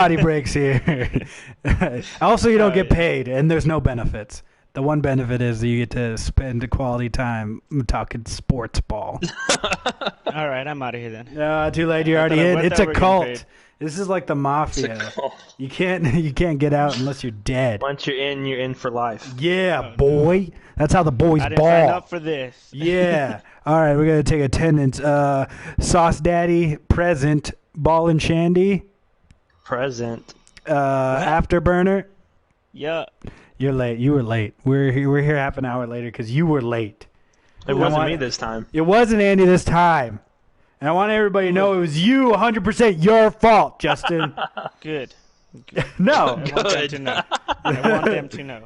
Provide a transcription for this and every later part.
Body breaks here. Also, you don't get paid, and there's no benefits. The one benefit is that you get to spend quality time talking sports ball. All right, I'm out of here then. Too late. You're already in. It's a cult. This is like the mafia. You can't get out unless you're dead. Once you're in for life. Yeah, boy. That's how the boys I didn't ball. sign up for this. Yeah. All right, we're gonna take attendance. Sauce Daddy present. Ball and Shandy. Present. Afterburner. Yeah. You're late. You were late. We're here half an hour later because you were late. It wasn't me this time. It wasn't Andy this time. And I want everybody to know it was you, 100% your fault, Justin. Good. No. I want them to know.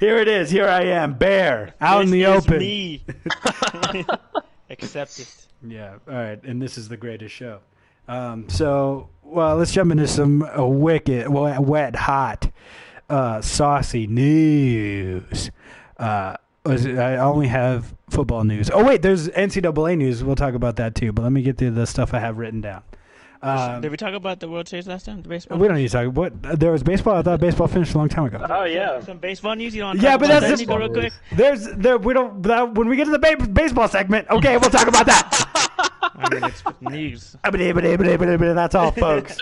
Here it is. Here I am, Bear, out in the open. Me. Accept it. Yeah. All right. And this is the greatest show. Let's jump into some wicked, wet, hot, saucy news. I only have football news. Oh, wait, there's NCAA news. We'll talk about that too. But let me get through the stuff I have written down. Did we talk about the World Series last time? The baseball? We don't need to talk. What? There was baseball. I thought baseball finished a long time ago. Oh yeah. Some baseball news. You want to Yeah, talk but about that's that real quick? We don't. When we get to the baseball segment, okay, we'll talk about that. I mean, it's news. That's all, folks.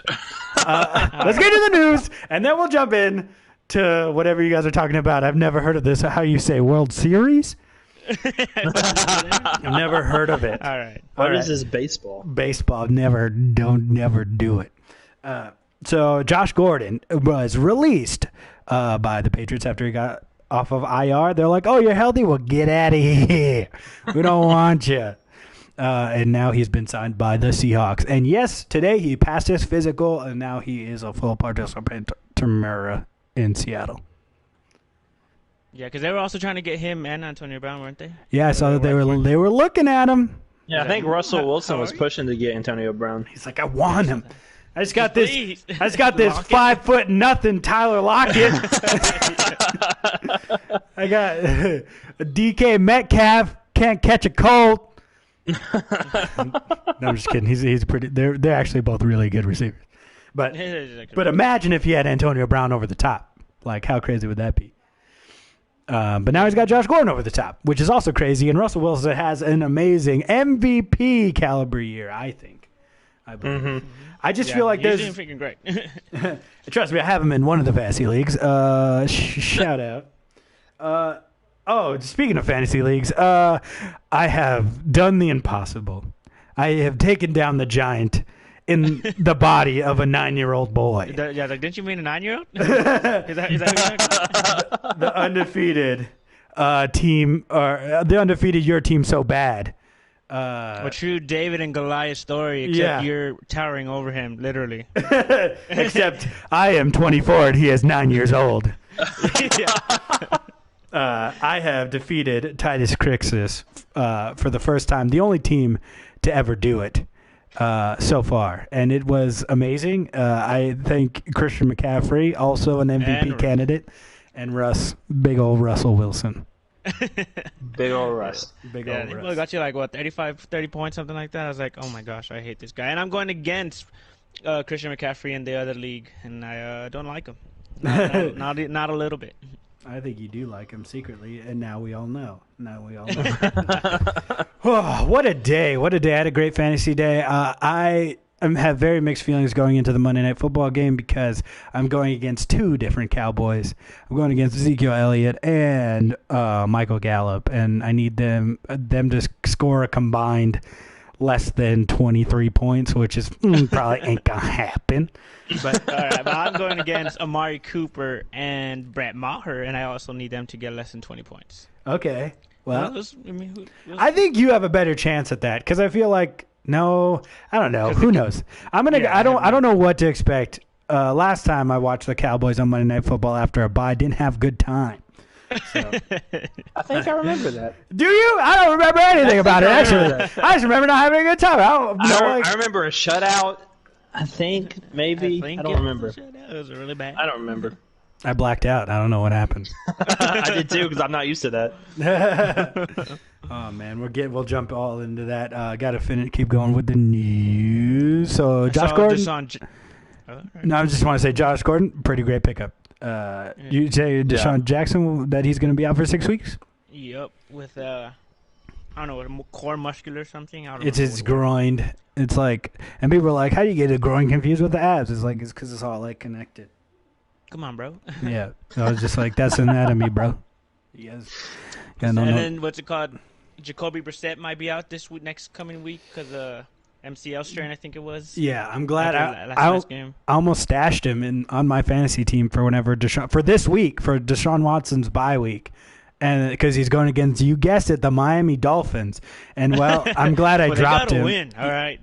Let's get to the news, and then we'll jump in to whatever you guys are talking about. I've never heard of this. How you say World Series? I've never heard of it. All right. What is this baseball? Baseball. Never do it. So Josh Gordon was released by the Patriots after he got off of IR. They're like, "Oh, you're healthy? Well, get out of here. We don't want you." And now he's been signed by the Seahawks. And yes, today he passed his physical, and now he is a full participant tomorrow in Seattle. Yeah, because they were also trying to get him and Antonio Brown, weren't they? Yeah, I saw that they were looking at him. Yeah, I think Russell Wilson was pushing to get Antonio Brown. He's like, I want him. I just got Please. this. I just got this 5'0" Tyler Lockett. I got a DK Metcalf can't catch a cold. No, I'm just kidding. He's pretty. They're actually both really good receivers. But imagine if he had Antonio Brown over the top. Like, how crazy would that be? But now he's got Josh Gordon over the top, which is also crazy. And Russell Wilson has an amazing MVP caliber year, I think. I believe. Mm-hmm. I just feel like he's there's. doing freaking great. Trust me, I have him in one of the fantasy leagues. Shout out. Speaking of fantasy leagues, I have done the impossible. I have taken down the giant in the body of a 9-year-old boy. Didn't you mean a 9-year-old? is that what you're talking about? The undefeated team, or the undefeated your team so bad. A true David and Goliath story, except you're towering over him, literally. Except I am 24 and he is 9 years old. I have defeated Titus Crixus for the first time, the only team to ever do it so far. And it was amazing. I thank Christian McCaffrey, also an MVP candidate, and big old Russell Wilson. Big old Russ. Big old Russ. Russ. Got you like, 30 points, something like that. I was like, oh my gosh, I hate this guy. And I'm going against Christian McCaffrey in the other league, and I don't like him. Not a little bit. I think you do like him secretly, and now we all know. Oh, what a day. What a day. I had a great fantasy day. I have very mixed feelings going into the Monday Night Football game because I'm going against two different Cowboys. I'm going against Ezekiel Elliott and Michael Gallup, and I need them to score a combined less than 23 points, which is probably ain't going to happen. But I'm going against Amari Cooper and Brett Maher, and I also need them to get less than 20 points. Okay. Well, I think you have a better chance at that because I feel like I don't know. Who knows? I don't know what to expect. Last time I watched the Cowboys on Monday Night Football after a bye, didn't have good time. So. I think I remember that. Do you? I don't remember anything about it, actually. I just remember not having a good time. I remember a shutout. I think, maybe. I don't remember. It was really bad. I don't remember. I blacked out. I don't know what happened. I did too, because I'm not used to that. Oh man, we'll jump all into that. Got to keep going with the news. So Josh Gordon. No, I just want to say Josh Gordon, pretty great pickup. You say Deshaun Jackson that he's going to be out for 6 weeks? Yep, with I don't know, what, core muscular or something. I don't It's know his groin. It's like, and people are like, "How do you get a groin confused with the abs?" It's like it's because it's all like connected. Come on, bro. Yeah, I was just like, "That's anatomy, bro." Yes. And then what's it called? Jacoby Brissett might be out this week, next coming week because MCL strain, I think it was. Yeah, I'm glad last game. I almost stashed him on my fantasy team for this week for Deshaun Watson's bye week. And because he's going against, you guessed it, the Miami Dolphins. And, well, I'm glad I dropped him. They got to win, all right?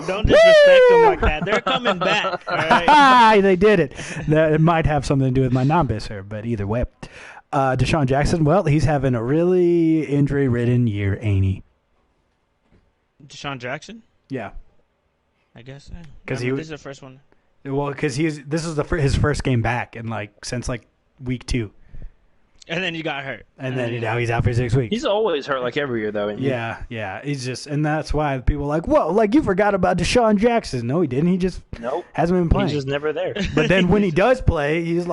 Don't disrespect them like that. They're coming back, all right? They did it. It might have something to do with my non-bisser, but either way. Deshaun Jackson, well, he's having a really injury-ridden year, ain't he? Deshaun Jackson? Yeah. I guess. Because this is the first one. Well, because this is his first game back since week 2. And then he got hurt. And then now he's out for 6 weeks. He's always hurt like every year, though, isn't he? Yeah. He's just, and that's why people are like, whoa, like you forgot about Deshaun Jackson. No, he didn't. He just hasn't been playing. He's just never there. But then when he does play, he's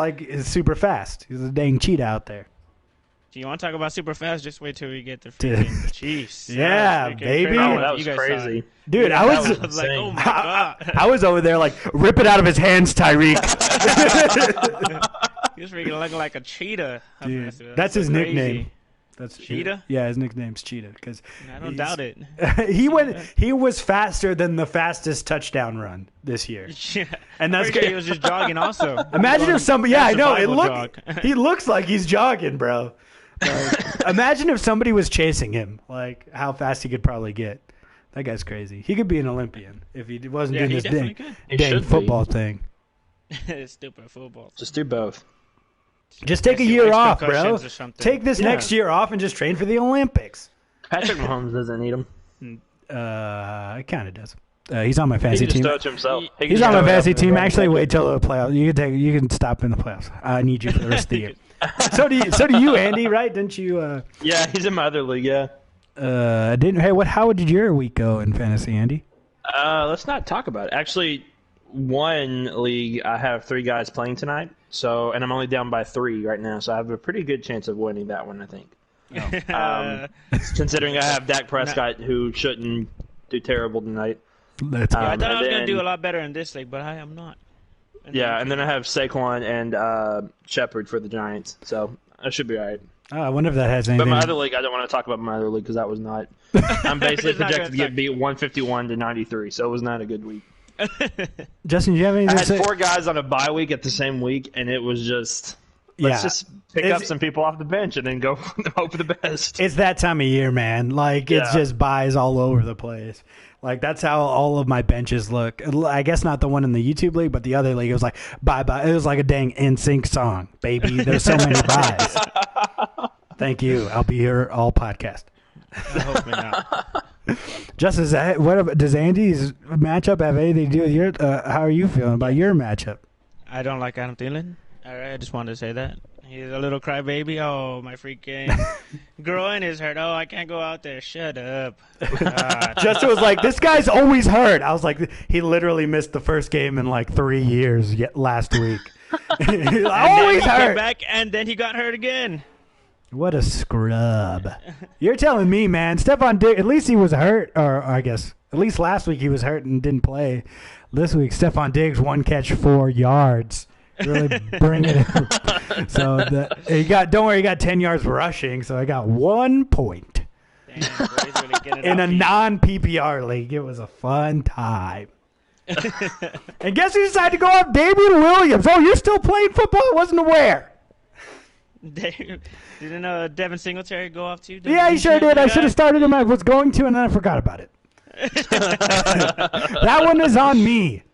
super fast. He's a dang cheetah out there. Do you want to talk about super fast? Just wait till we get the freaking Chiefs. Yeah, baby. Oh, that was crazy. Dude, I was like, oh my God. I was over there like, rip it out of his hands, Tyreek. He was freaking looking like a cheetah. Dude, that's his nickname. That's Cheetah? Yeah, his nickname's Cheetah. Cause I don't doubt it. He was faster than the fastest touchdown run this year. Yeah. And that's good. He was just jogging also. Imagine if somebody, yeah, I know. He looks like he's jogging, bro. Imagine if somebody was chasing him, like how fast he could probably get. That guy's crazy. He could be an Olympian if he wasn't doing this dang football thing. Stupid football. Just do both. Just take a year off, bro. Take this next year off and just train for the Olympics. Patrick Mahomes doesn't need him. It kind of does. He's on my fantasy team. He can just throw it to himself. He's on my fantasy team. Actually, wait till the playoffs. You can stop in the playoffs. I need you for the rest of the year. So do you, Andy? Right? Didn't you? Yeah, he's in my other league. Yeah. How did your week go in fantasy, Andy? Let's not talk about it. Actually, one league I have 3 guys playing tonight. And I'm only down by 3 right now, so I have a pretty good chance of winning that one, I think. Considering I have Dak Prescott, who shouldn't do terrible tonight. I thought I was going to do a lot better in this league, but I am not. And then I have Saquon and Shepard for the Giants, so I should be all right. I wonder if that has anything. But my other league, I don't want to talk about my other league because that was not. I'm basically projected to get beat 151 to 93, so it was not a good week. Justin, do you have anything I to say? had 4 guys on a bye week at the same week, and it was just let's just pick up some people off the bench and then go hope for the best. It's that time of year, man. Like it's just buys all over the place. Like that's how all of my benches look. I guess not the one in the YouTube league, but the other league. It was like bye. It was like a dang NSYNC song, baby. There's so many buys. Thank you. I'll be here all podcast. I hope not. Justin, does Andy's matchup have anything to do with your? How are you feeling about your matchup? I don't like Adam Thielen. All right, I just wanted to say that. He's a little crybaby. Oh, my freaking groin is hurt. Oh, I can't go out there. Shut up. Justin was like, this guy's always hurt. I was like, he literally missed the first game in like 3 years last week. He's always hurt. Back, and then he got hurt again. What a scrub. You're telling me, man. Stephon Diggs, at least he was hurt. Or I guess, at least last week he was hurt and didn't play. This week, Stephon Diggs, 1 catch, 4 yards. Really bring it in. So don't worry, he got 10 yards rushing, so I got 1 point. Damn, really in a non-PPR league. It was a fun time. And guess who decided to go off? Damian Williams. Oh, you're still playing football? I wasn't aware. Didn't Devin Singletary go off too? Yeah, he sure did. I should have started him. I was going to, and then I forgot about it. That one is on me.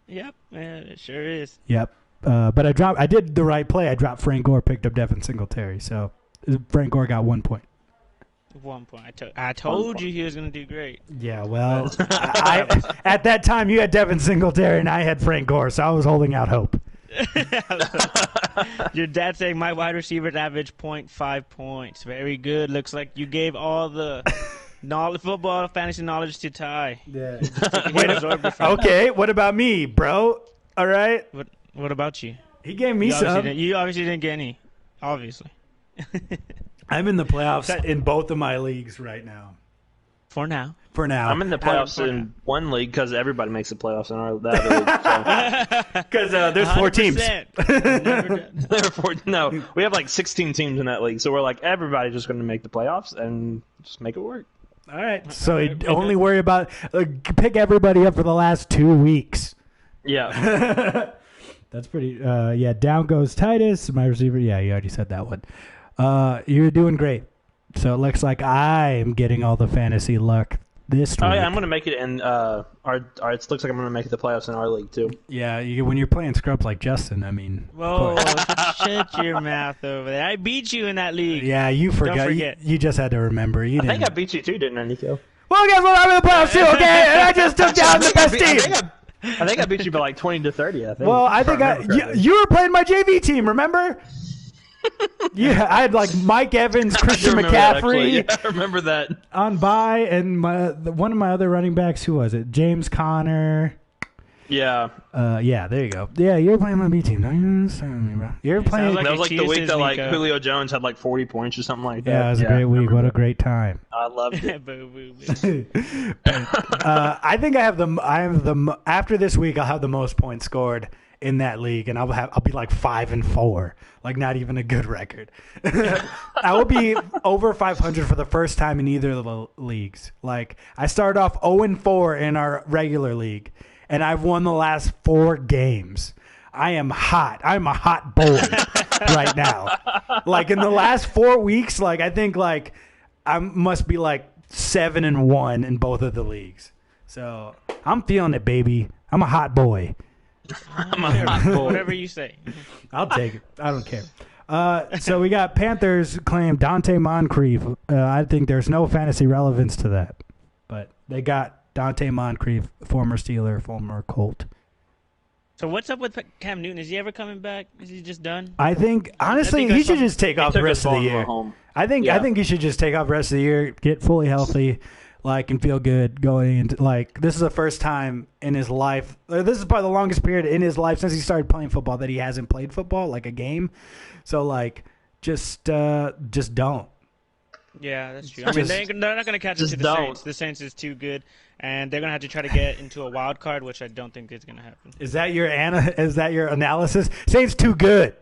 Yep, man, it sure is. Yep. But I did the right play. I dropped Frank Gore, picked up Devin Singletary. So Frank Gore got 1 point. 1 point. I told you he was going to do great. Yeah, well, at that time you had Devin Singletary and I had Frank Gore, so I was holding out hope. Your dad saying my wide receivers average 0.5 points. Very good. Looks like you gave all the Knowledge, football, fantasy knowledge to Ty. Yeah. Okay, what about me, bro? All right. What about you? He gave me some. You obviously didn't get any. Obviously. I'm in the playoffs in both of my leagues right now. For now. I'm in the playoffs in one league because everybody makes the playoffs in the other league. Because there's 4 teams. No, we have like 16 teams in that league, so we're like everybody's just going to make the playoffs and just make it work. All right. So only worry about pick everybody up for the last 2 weeks. Yeah. That's pretty. Down goes Titus, my receiver. Yeah, you already said that one. You're doing great. So it looks like I'm getting all the fantasy luck this week. Oh yeah, I'm going to make it in our. It looks like I'm going to make it the playoffs in our league too. Yeah, when you're playing scrubs like Justin, I mean. Whoa, shut your mouth over there. I beat you in that league. Yeah, you forgot. Don't forget. You just had to remember. I think I beat you too, didn't I, Nico? Well, guess what? I'm in the playoffs too. Okay, and I just took down the best team. I think I beat you by like 20 to 30. I think. Well, I think you were playing my JV team. Remember? Yeah, I had like Mike Evans, Christian McCaffrey. I remember that on bye, and one of my other running backs. Who was it? James Conner. Yeah. Yeah. There you go. Yeah, you're playing my B team. You're playing. That was like the week that like Julio Jones had like 40 points or something like that. Yeah, it was a great week. What a great time. I loved it. I think I have the after this week I'll have the most points scored in that league, and I'll be like 5-4, like not even a good record. I will be over 500 for the first time in either of the leagues. Like I started off 0-4 in our regular league, and I've won the last 4 games. I am hot. I'm a hot boy right now. Like in the last 4 weeks, like I think like I must be like 7-1 in both of the leagues. So I'm feeling it, baby. I'm a hot boy. I'm a hot boy. Whatever you say. I'll take it. I don't care. So we got Panthers claim Dante Moncrief. I think there's no fantasy relevance to that, but they got Dante Moncrief, former Steeler, former Colt. So what's up with Cam Newton? Is he ever coming back? Is he just done? I think honestly he should just take off the rest of the year. I think he should just take off the rest of the year, get fully healthy, like and feel good going into like this is the first time in his life. This is probably the longest period in his life since he started playing football that he hasn't played football like a game. So like just don't. Yeah, that's true. I mean, they're not going to catch up to the Saints. The Saints is too good, and they're going to have to try to get into a wild card, which I don't think is going to happen. Is that your analysis? Saints too good.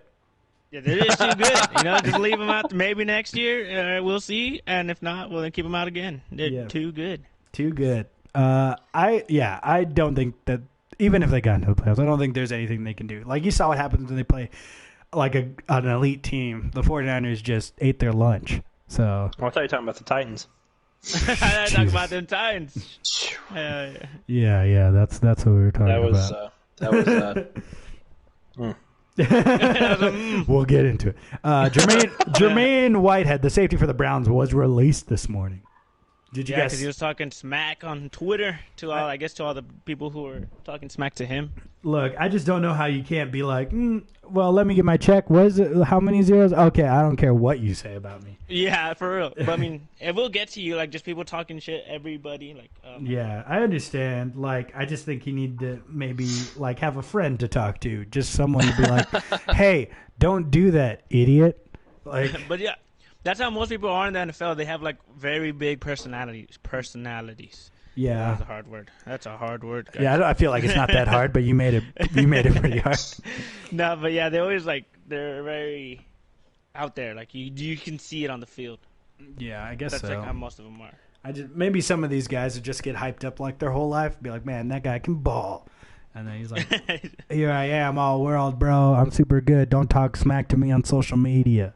Yeah, it is too good. Just leave them out. Maybe next year we'll see, and if not, we'll then keep them out again. They're too good. Too good. I don't think that even if they got into the playoffs, I don't think there's anything they can do. Like you saw what happens when they play like an elite team. The 49ers just ate their lunch. So I thought you were talking about the Titans. I talking about the Titans. Yeah, that's what we were talking about. That was. We'll get into it. Jermaine Whitehead, the safety for the Browns, was released this morning. Did you guys? Because he was talking smack on Twitter to all the people who were talking smack to him. Look, I just don't know how you can't be like, well, let me get my check. What is it? How many zeros? Okay, I don't care what you say about me. Yeah, for real. But I mean, it will get to you, like just people talking shit. Everybody, like. Yeah, I understand. Like, I just think you need to maybe like have a friend to talk to, just someone to be like, hey, don't do that, idiot. Like, but yeah. That's how most people are in the NFL. They have like very big personalities. Yeah, that's a hard word. That's a hard word. Guys. Yeah, I feel like it's not that hard, but you made it. You made it pretty hard. No, but yeah, they always they're very out there. Like you can see it on the field. Yeah, I guess that's so. Like how most of them are. Maybe some of these guys would just get hyped up like their whole life. Be like, man, that guy can ball. And then he's like, here I am, all world, bro. I'm super good. Don't talk smack to me on social media.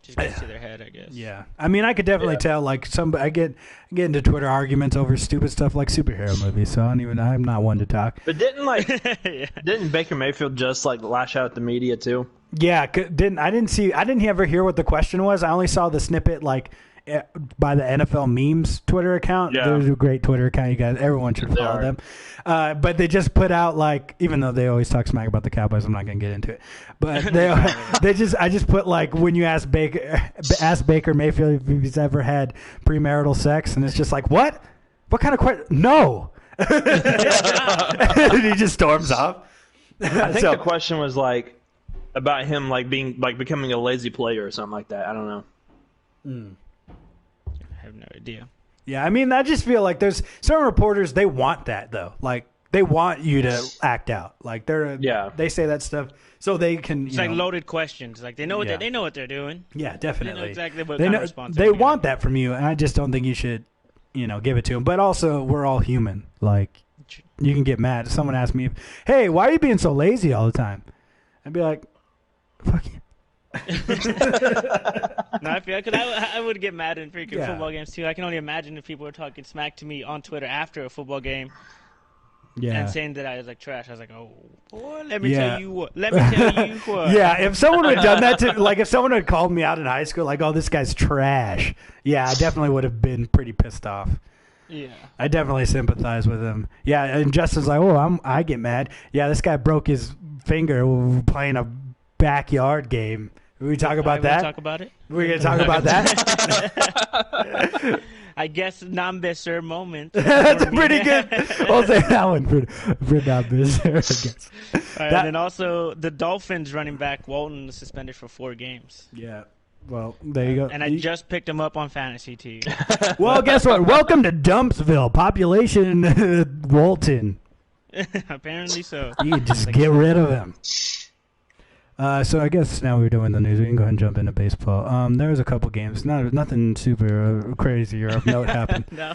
Just gets to their head, I guess. Yeah, I mean, I could definitely tell. Like, I get into Twitter arguments over stupid stuff like superhero movies. So I'm not one to talk. But didn't Baker Mayfield just like lash out at the media too? Yeah, I didn't ever hear what the question was. I only saw the snippet like by the NFL memes Twitter account. Yeah. There's a great Twitter account. You guys, everyone should follow them. But they just put out like, even though they always talk smack about the Cowboys, I'm not gonna get into it. But I just put like, when you ask Baker Mayfield if he's ever had premarital sex, and it's just like, what kind of question? No. And he just storms off. I think the question was like about him like being like becoming a lazy player or something like that. I don't know. I have no idea. Yeah, I mean, I just feel like there's some reporters, they want that though. Like they want you to act out. Like they say that stuff so they can. It's like loaded questions. Like they know what they know what they're doing. Yeah, definitely. They know exactly what kind of response they want that from you, and I just don't think you should, give it to them. But also, we're all human. Like you can get mad. Someone asked me, "Hey, why are you being so lazy all the time?" I'd be like, "Fuck you." No, I feel because I would get mad in freaking football games too. I can only imagine if people were talking smack to me on Twitter after a football game, and saying that I was like trash. I was like, oh, boy, let me tell you what. Let me tell you what. Yeah, if someone had done that if someone had called me out in high school, like, oh, this guy's trash. Yeah, I definitely would have been pretty pissed off. Yeah, I definitely sympathize with him. Yeah, and Justin's like, oh, I get mad. Yeah, this guy broke his finger playing a backyard game. We talk about that? Talk about it? We're going to talk about that? I guess non-Bisser moment. That's pretty good. I'll say that one for non-Bisser, I guess. And then also the Dolphins running back Walton was suspended for 4 games. Yeah. Well, there you go. And I just picked him up on fantasy too. Well, guess what? Welcome to Dumpsville. Population Walton. Apparently so. You just get rid of him. So I guess now we're doing the news. We can go ahead and jump into baseball. There was a couple games. Nothing super crazy or of note happened. No.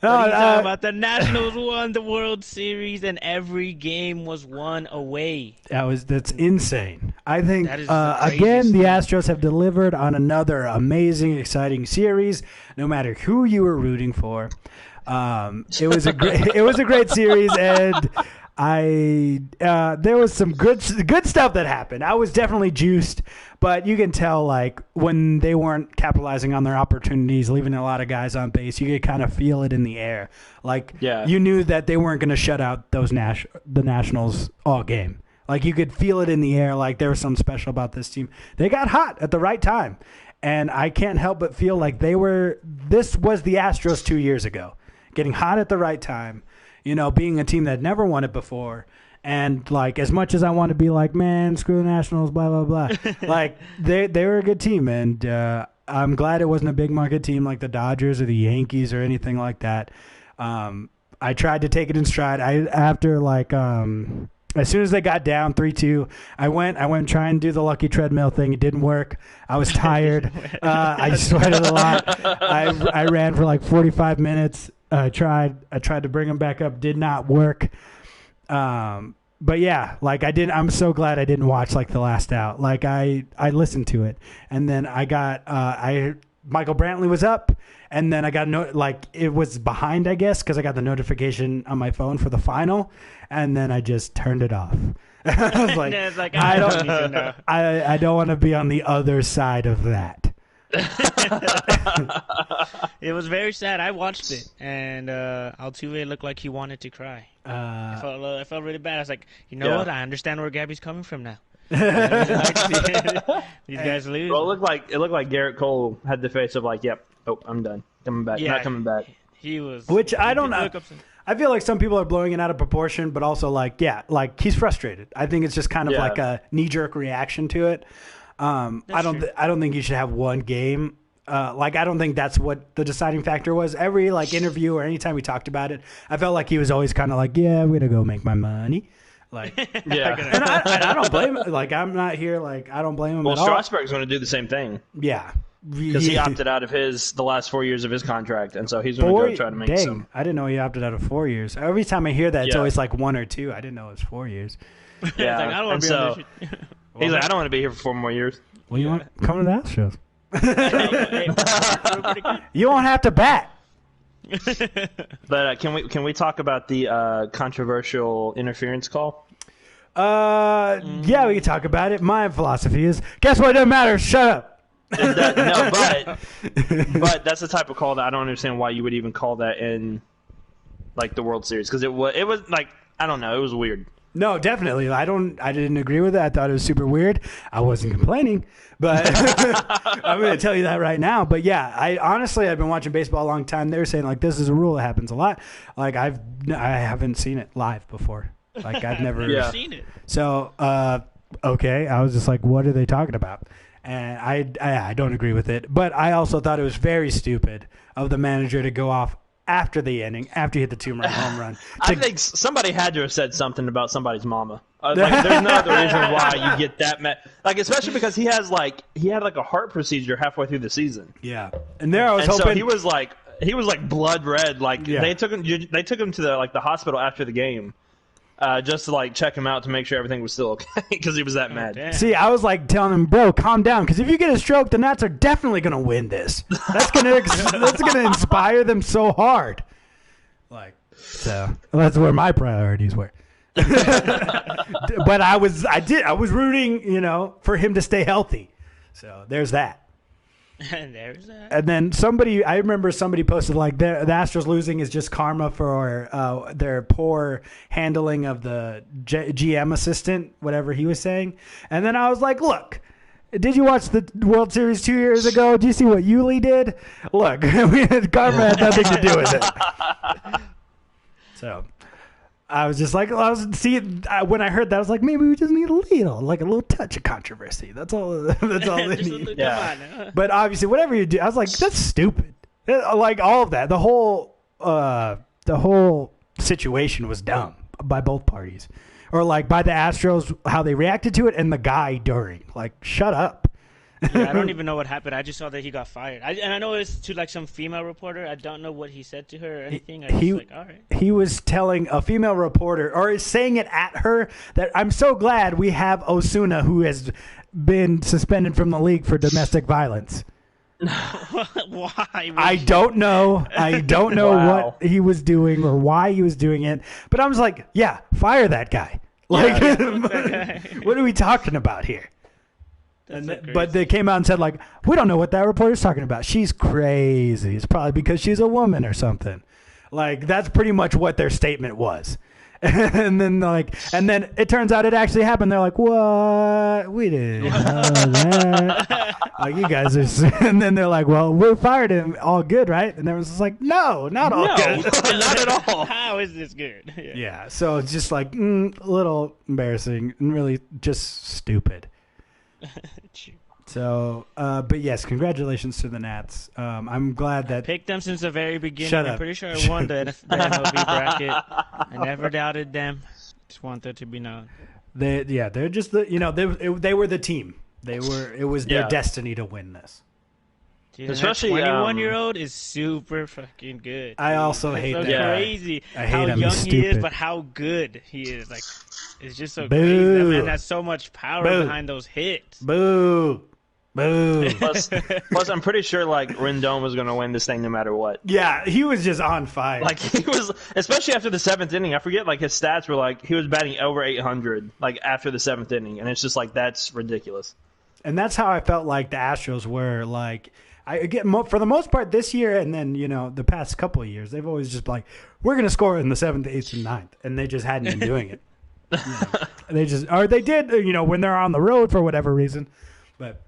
Talking about the Nationals won the World Series and every game was won away. That's insane. I think again the Astros have delivered on another amazing, exciting series. No matter who you were rooting for, it was a great series, and there was some good stuff that happened. I was definitely juiced, but you can tell like when they weren't capitalizing on their opportunities, leaving a lot of guys on base, you could kind of feel it in the air. Like you knew that they weren't going to shut out the Nationals all game. Like you could feel it in the air. Like there was something special about this team. They got hot at the right time, and I can't help but feel like this was the Astros 2 years ago, getting hot at the right time. Being a team that never won it before. And, like, as much as I want to be like, man, screw the Nationals, blah, blah, blah. Like, they were a good team. And I'm glad it wasn't a big market team like the Dodgers or the Yankees or anything like that. I tried to take it in stride. As soon as they got down 3-2, I went trying to do the lucky treadmill thing. It didn't work. I was tired. I sweated a lot. I ran for like 45 minutes. I tried to bring them back up. Did not work. But yeah, like I'm so glad I didn't watch like the last out. Like I listened to it, and then I got Michael Brantley was up, and then I got it was behind, I guess, because I got the notification on my phone for the final, and then I just turned it off. I was like, I don't want to be on the other side of that. It was very sad. I watched it, and Altuve looked like he wanted to cry. I felt really bad. I was like, what? I understand where Gabby's coming from now. These guys lose. Well, it looked like Garrett Cole had the face of like, yep, I'm done, coming back, not coming back. He was. Which I don't know. I feel like some people are blowing it out of proportion, but also like he's frustrated. I think it's just kind of like a knee-jerk reaction to it. I don't think you should have one game. I don't think that's what the deciding factor was. Every interview or anytime we talked about it, I felt like he was always kind of like, yeah, I'm gonna go make my money. And I don't blame him. I'm not here. I don't blame him. Well, at all. Strasburg's going to do the same thing. Yeah, because he opted out of the last 4 years of his contract, and so he's going to go try to make some. I didn't know he opted out of 4 years. Every time I hear that, it's always like 1 or 2. I didn't know it was 4 years. Yeah, I don't want to be on this shit. He's like, I don't want to be here for 4 more years. Well, you want come to the house shows. You won't have to bat. But can we talk about the controversial interference call? Yeah, we can talk about it. My philosophy is, guess what? It doesn't matter. Shut up. but that's the type of call that I don't understand why you would even call that in like the World Series, because it was like, I don't know, it was weird. No, definitely. I didn't agree with it. I thought it was super weird. I wasn't complaining, but I'm going to tell you that right now. But yeah, I've been watching baseball a long time. They were saying like this is a rule that happens a lot. Like I haven't seen it live before. Like I've never seen it. So okay, I was just like, what are they talking about? And I don't agree with it. But I also thought it was very stupid of the manager to go off after the inning, after he hit the 2-run home run. I think somebody had to have said something about somebody's mama. Like, there's no other reason why you get that mad. Like, especially because he had a heart procedure halfway through the season. Yeah, and there I was hoping so he was like blood red. Like they took him to the hospital after the game. Just to like check him out to make sure everything was still okay because he was that mad. Damn. See, I was like telling him, bro, calm down, because if you get a stroke, the Nats are definitely gonna win this. That's gonna inspire them so hard. So that's where my priorities were. But I was rooting, for him to stay healthy. So there's that. And there's that. And then I remember somebody posted like the Astros losing is just karma for their poor handling of the GM assistant, whatever he was saying. And then I was like, look, did you watch the World Series 2 years ago? Do you see what Yuli did? Look, karma had nothing to do with it. So I was just like, when I heard that, I was like, maybe we just need a little touch of controversy. That's all. That's all they need. Yeah. But obviously, whatever you do, I was like, that's stupid. Like all of that, the whole situation was dumb by both parties, or like by the Astros, how they reacted to it, and the guy during. Like, shut up. Yeah, I don't even know what happened. I just saw that he got fired. And I know it's to like some female reporter. I don't know what he said to her or anything. All right. He was telling a female reporter, or is saying it at her, that I'm so glad we have Osuna, who has been suspended from the league for domestic violence. Why? I don't know. Wow. What he was doing or why he was doing it. But I was like, yeah, fire that guy. Like, what are we talking about here? But they came out and said, like, we don't know what that reporter's talking about. She's crazy. It's probably because she's a woman or something. Like, that's pretty much what their statement was. And then it turns out it actually happened. They're like, what? We didn't know that. Like, you guys are... And then they're like, well, we fired him. All good, right? And everyone's just like, no, not all good. Not at all. How is this good? Yeah, so it's just like a little embarrassing and really just stupid. So, but yes, congratulations to the Nats. I'm glad that... I picked them since the very beginning. Shut up. I'm pretty sure I won the MLB bracket. I never doubted them. Just want that to be known. They're just they were the team. It was their destiny to win this. Dude, especially 21-year-old is super fucking good. I also hate that. Crazy. I hate how him. young He's he stupid. is, but how good he is. Like, it's just so Boo. crazy. That man has so much power behind those hits. Boo. Plus, I'm pretty sure like Rendon was going to win this thing no matter what. Yeah, he was just on fire. Like he was, especially after the seventh inning. I forget like his stats were like he was batting over 800 like after the seventh inning, and it's just like that's ridiculous. And that's how I felt like the Astros were. Like, I get for the most part this year, and then the past couple of years, they've always just like, we're going to score in the 7th, 8th, and 9th, and they just hadn't been doing it. They did when they're on the road for whatever reason, but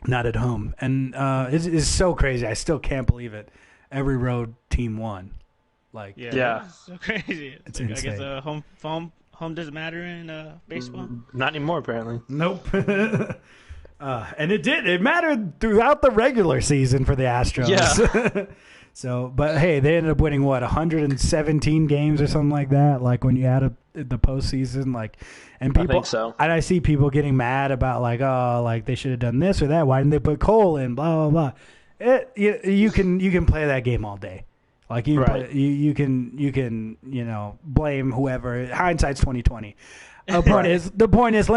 not at home. And it's so crazy. I still can't believe it. Every road team won. Like, yeah. It's so crazy. It's insane. I guess home doesn't matter in baseball. Not anymore, apparently. Nope. And it did. It mattered throughout the regular season for the Astros. Yeah. So, but hey, they ended up winning 117 games or something like that. Like when you add up the postseason, and people. I think so. And I see people getting mad about they should have done this or that. Why didn't they put Cole in? Blah blah blah. You can play that game all day. Like you can blame whoever. Hindsight's 20/20. The point is,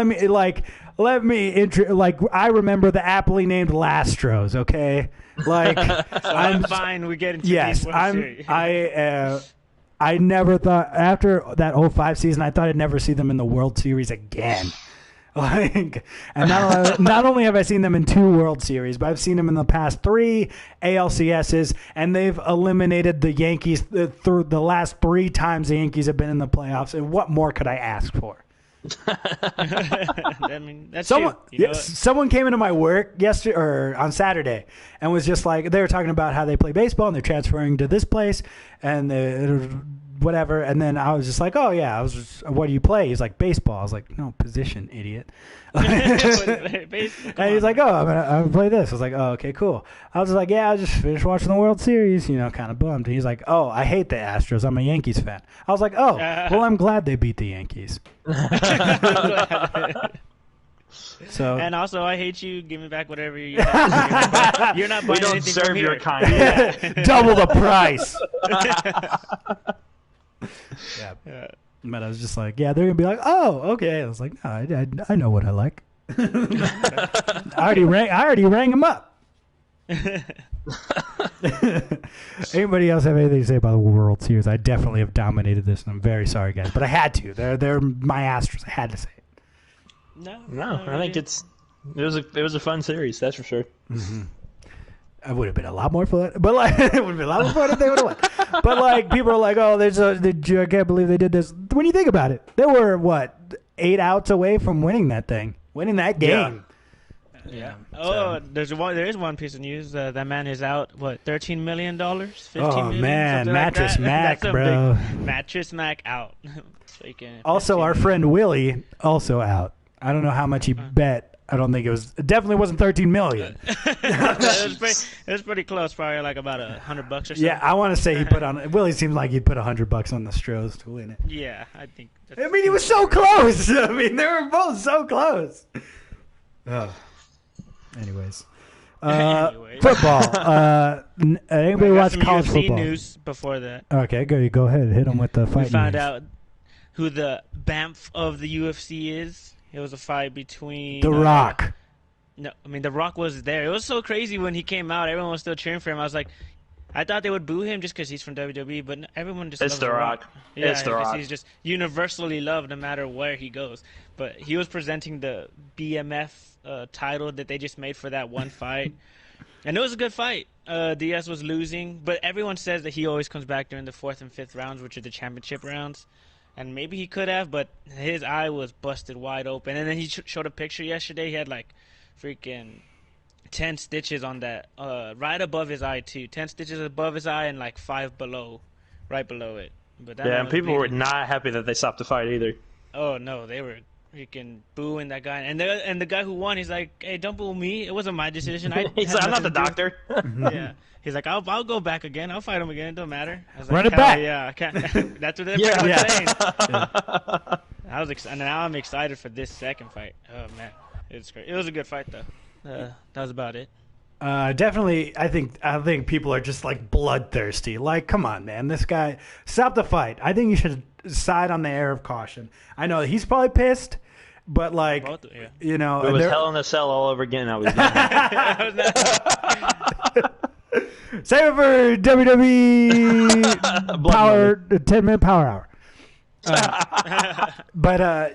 I remember the aptly named Lastros, okay? Like, I'm fine. We get into yes, I never thought after that 05 season, I thought I'd never see them in the World Series again. Like, and not only have I seen them in 2 World Series, but I've seen them in the past 3 ALCSs, and they've eliminated the Yankees through the last 3 times the Yankees have been in the playoffs. And what more could I ask for? I mean, that's someone came into my work yesterday or on Saturday and was just like, they were talking about how they play baseball and they're transferring to this place and whatever. And then I was just like, oh yeah, what do you play? He's like, baseball. I was like, no, position, idiot. And he's like, oh, I'm gonna play this. I was like, oh, okay, cool. I was just like, yeah, I just finished watching the World Series, kind of bummed. And he's like, oh, I hate the Astros. I'm a Yankees fan. I was like, oh, well, I'm glad they beat the Yankees. So, and also, I hate you. Give me back whatever you have. You're not buying we don't anything serve from your here. kind. Yeah. Double the price. Yeah. But I was just like, yeah, they're gonna be like, oh, okay. I was like, no, I know what I like. I already rang them up. Anybody else have anything to say about the World Series? I definitely have dominated this, and I'm very sorry, guys, but I had to. They're my Astros. I had to say it. No, I think it was a fun series, that's for sure. Mm-hmm. It would have been a lot more fun, but like it would have been a lot more fun if they would have won. But like people are like, oh, I can't believe they did this. When you think about it, they were 8 outs away from winning that game. Yeah. Oh, there is one piece of news. That man is out. What, $13 million? $15 million? Man, Mattress like Mac, bro. Mattress Mac out. Also, our friend Willie also out. I don't know how much he bet. I don't think it definitely wasn't $13 million. It was pretty close, probably like about $100 or so. Yeah, I want to say he put on. Willie seems like he'd put $100 on the Stros to win it. Yeah, I think. I mean, he was so close. I mean, they were both so close. Oh. Anyways. Football. Anybody watch college UFC football? News before that. Okay, go ahead. Hit them with the fight. We found out who the BAMF of the UFC is. It was a fight between The Rock. No, I mean The Rock was there. It was so crazy when he came out. Everyone was still cheering for him. I was like, I thought they would boo him just because he's from WWE, but everyone just loves The Rock. Yeah, it's The Rock. He's just universally loved no matter where he goes. But he was presenting the BMF title that they just made for that one fight, and it was a good fight. Diaz was losing, but everyone says that he always comes back during the 4th and 5th rounds, which are the championship rounds. And maybe he could have, but his eye was busted wide open. And then he showed a picture yesterday. He had like freaking 10 stitches on that, right above his eye too. 10 stitches above his eye and like 5 below, right below it. But that and people were not happy that they stopped the fight either. Oh no, they were freaking booing that guy. And the guy who won, he's like, "Hey, don't boo me. It wasn't my decision. He's like, I'm not the doctor." Yeah. He's like, I'll go back again. I'll fight him again. It don't matter. I was like, run it back. Yeah, I can't. That's what they're saying. And now I'm excited for this second fight. Oh man, it's great. It was a good fight though. That was about it. Definitely, I think people are just like bloodthirsty. Like, come on, man, this guy, stop the fight. I think you should side on the air of caution. I know he's probably pissed, but like, you know, it was Hell in a Cell all over again. I was save it for WWE Power 10-minute Power Hour. But I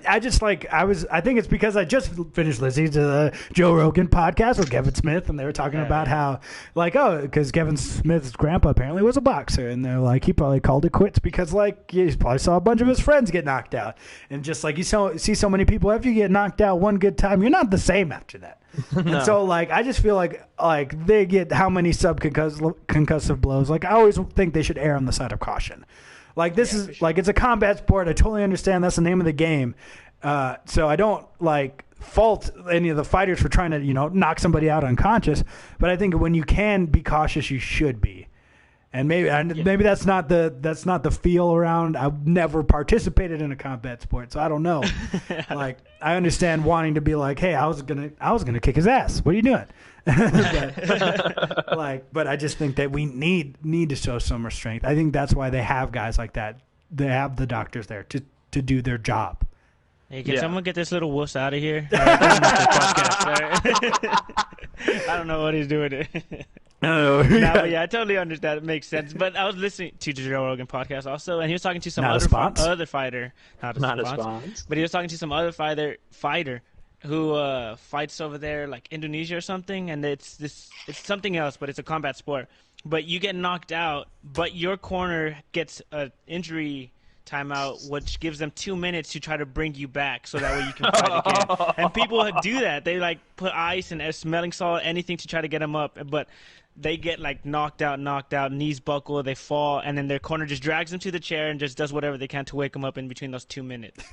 think it's because I just finished listening to the Joe Rogan podcast with Kevin Smith, and they were talking about how, like, because Kevin Smith's grandpa apparently was a boxer, and they're like, he probably called it quits because, like, he probably saw a bunch of his friends get knocked out, and just like you see so many people, after you get knocked out one good time, you're not the same after that. No. And so, like, I just feel like they get how many concussive blows. Like, I always think they should err on the side of caution. Like, this is, like, it's a combat sport. I totally understand that's the name of the game. So I don't, like, fault any of the fighters for trying to, knock somebody out unconscious. But I think when you can be cautious, you should be. And maybe that's not the feel around. I've never participated in a combat sport, so I don't know. Like, I understand wanting to be like, hey, I was gonna kick his ass. What are you doing? But I just think that we need to show some restraint. I think that's why they have guys like that. They have the doctors there to do their job. Hey, can someone get this little wuss out of here? I don't know what he's doing. But yeah, I totally understand. It makes sense. But I was listening to the Joe Rogan podcast also, and he was talking to some other fighter. Not a sponsor. But he was talking to some other fighter who fights over there, like Indonesia or something, and it's something else, but it's a combat sport. But you get knocked out, but your corner gets an injury timeout, which gives them 2 minutes to try to bring you back, so that way you can fight again. And people do that. They like put ice and smelling salt, anything to try to get them up, but they get like knocked out, knees buckle, they fall, and then their corner just drags them to the chair and just does whatever they can to wake them up in between those 2 minutes.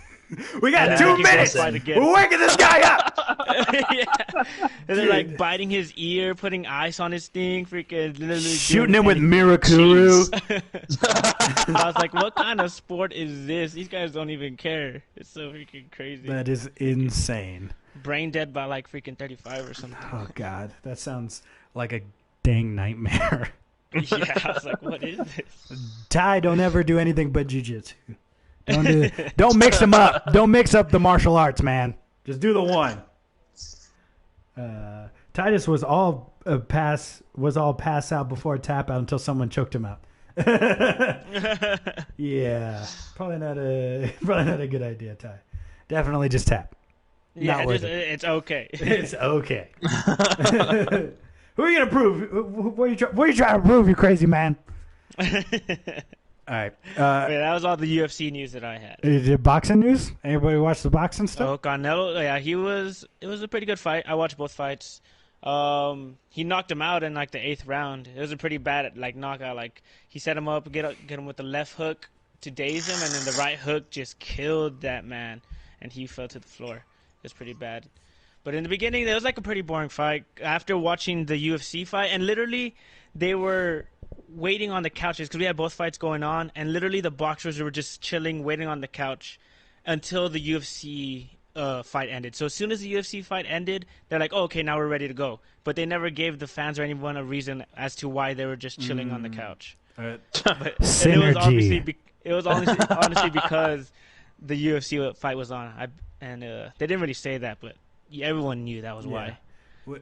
We got 2 minutes. We're waking this guy up. Yeah. And they're like biting his ear, putting ice on his thing, freaking literally shooting him with Mirakuru. I was like, what kind of sport is this? These guys don't even care. It's so freaking crazy. That is insane. Brain dead by like freaking 35 or something. Oh God, that sounds like a dang nightmare. Yeah, I was like, what is this? Ty, don't ever do anything but jiu-jitsu. Don't mix them up. Don't mix up the martial arts, man. Just do the one. Titus was all pass out before a tap out until someone choked him out. Yeah, probably not a good idea, Ty. Definitely just tap. Yeah, it's okay. It's okay. Who are you gonna prove? What are you trying to prove, you crazy man? All right. That was all the UFC news that I had. The boxing news? Anybody watch the boxing stuff? Oh, Canelo. Yeah, it was a pretty good fight. I watched both fights. He knocked him out in like the 8th round. It was a pretty bad like knockout. Like he set him up, get him with the left hook to daze him, and then the right hook just killed that man, and he fell to the floor. It was pretty bad. But in the beginning, it was like a pretty boring fight. After watching the UFC fight, and literally they were waiting on the couches because we had both fights going on, and literally the boxers were just chilling, waiting on the couch until the UFC fight ended. So as soon as the UFC fight ended, they're like, oh, okay, now we're ready to go. But they never gave the fans or anyone a reason as to why they were just chilling on the couch. Synergy. It was honestly because the UFC fight was on. They didn't really say that, but everyone knew that was why.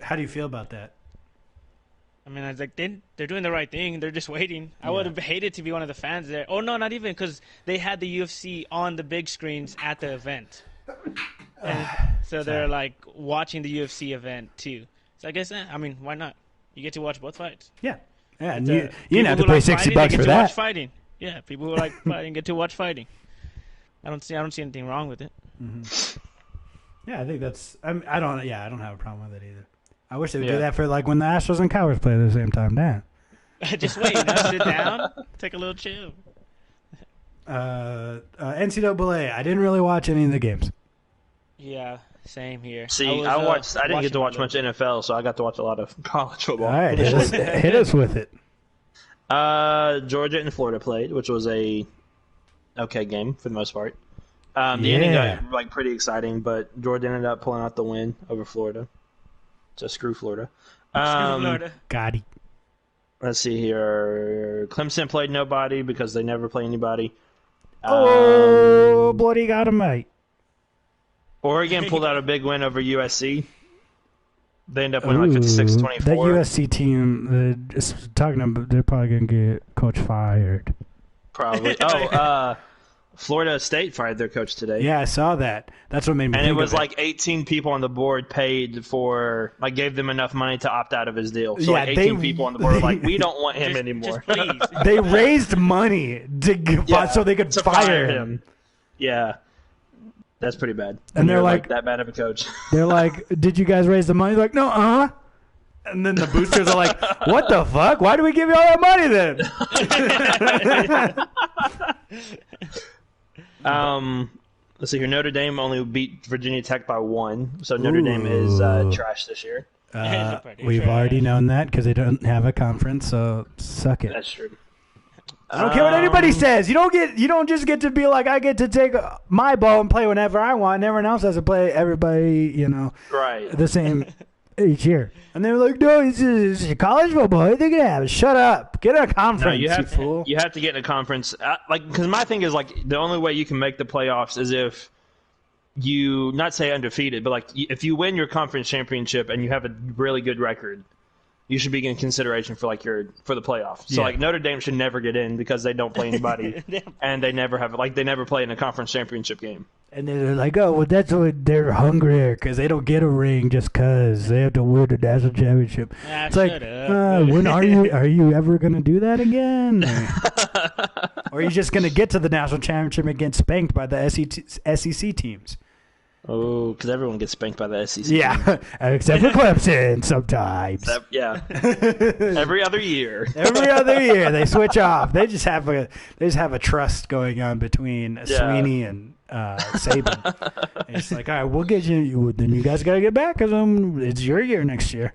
How do you feel about that? I mean, I was like, they're doing the right thing. They're just waiting. I would have hated to be one of the fans there. Oh, no, not even, because they had the UFC on the big screens at the event. And so they're, like, watching the UFC event, too. So I guess, I mean, why not? You get to watch both fights. Yeah. Yeah, and you didn't have to pay $60 for that. Watch fighting. Yeah, people who like fighting get to watch fighting. I don't see anything wrong with it. Mm-hmm. Yeah, I think that's. I don't have a problem with it either. I wish they would do that for like when the Astros and Cowards play at the same time. Damn. Just wait. Sit down. Take a little chill. NCAA. I didn't really watch any of the games. Yeah, same here. See, I didn't get to watch much NFL, so I got to watch a lot of college football. All right, hit us with it. Georgia and Florida played, which was a okay game for the most part. The ending got like pretty exciting, but Georgia ended up pulling out the win over Florida. So screw Florida. Screw Florida. Got it. Let's see here. Clemson played nobody because they never play anybody. Bloody got him, mate. Oregon pulled out a big win over USC. They end up winning like 56-24. That USC team, they're probably going to get coach fired. Probably. Florida State fired their coach today. Yeah, I saw that. That's what made me think of it. And it was like 18 people on the board paid for, like, gave them enough money to opt out of his deal. So, 18 people on the board were like, we don't want him anymore. Just please. They raised money so they could fire him. Yeah. That's pretty bad. And they're like, that bad of a coach. They're like, did you guys raise the money? Like, no, And then the boosters are like, what the fuck? Why do we give you all that money then? Let's see here. Notre Dame only beat Virginia Tech by 1, so Notre Dame is trash this year. We've already known that because they don't have a conference, so suck it. That's true. I don't care what anybody says. You don't just get to be like, I get to take my ball and play whenever I want, and everyone else has to play everybody, right, the same each year. And they were like, no, it's college football. What are they gonna have? Shut up. Get a conference, you fool. You have to get in a conference. Because my thing is, like, the only way you can make the playoffs is if you, not say undefeated, but, like, if you win your conference championship and you have a really good record, you should be in consideration for for the playoffs. So like Notre Dame should never get in because they don't play anybody, and they never play in a conference championship game. And they're like, oh, well, that's what they're hungrier because they don't get a ring just because they have to win the national championship. It's like, when are you ever going to do that again? Or are you just going to get to the national championship and get spanked by the SEC teams? Oh, because everyone gets spanked by the SEC. Yeah, except for Clemson sometimes. Yeah, every other year. Every other year they switch off. They just have a trust going on between Sweeney and Saban. And it's like, all right, we'll get you. Then you guys got to get back because it's your year next year.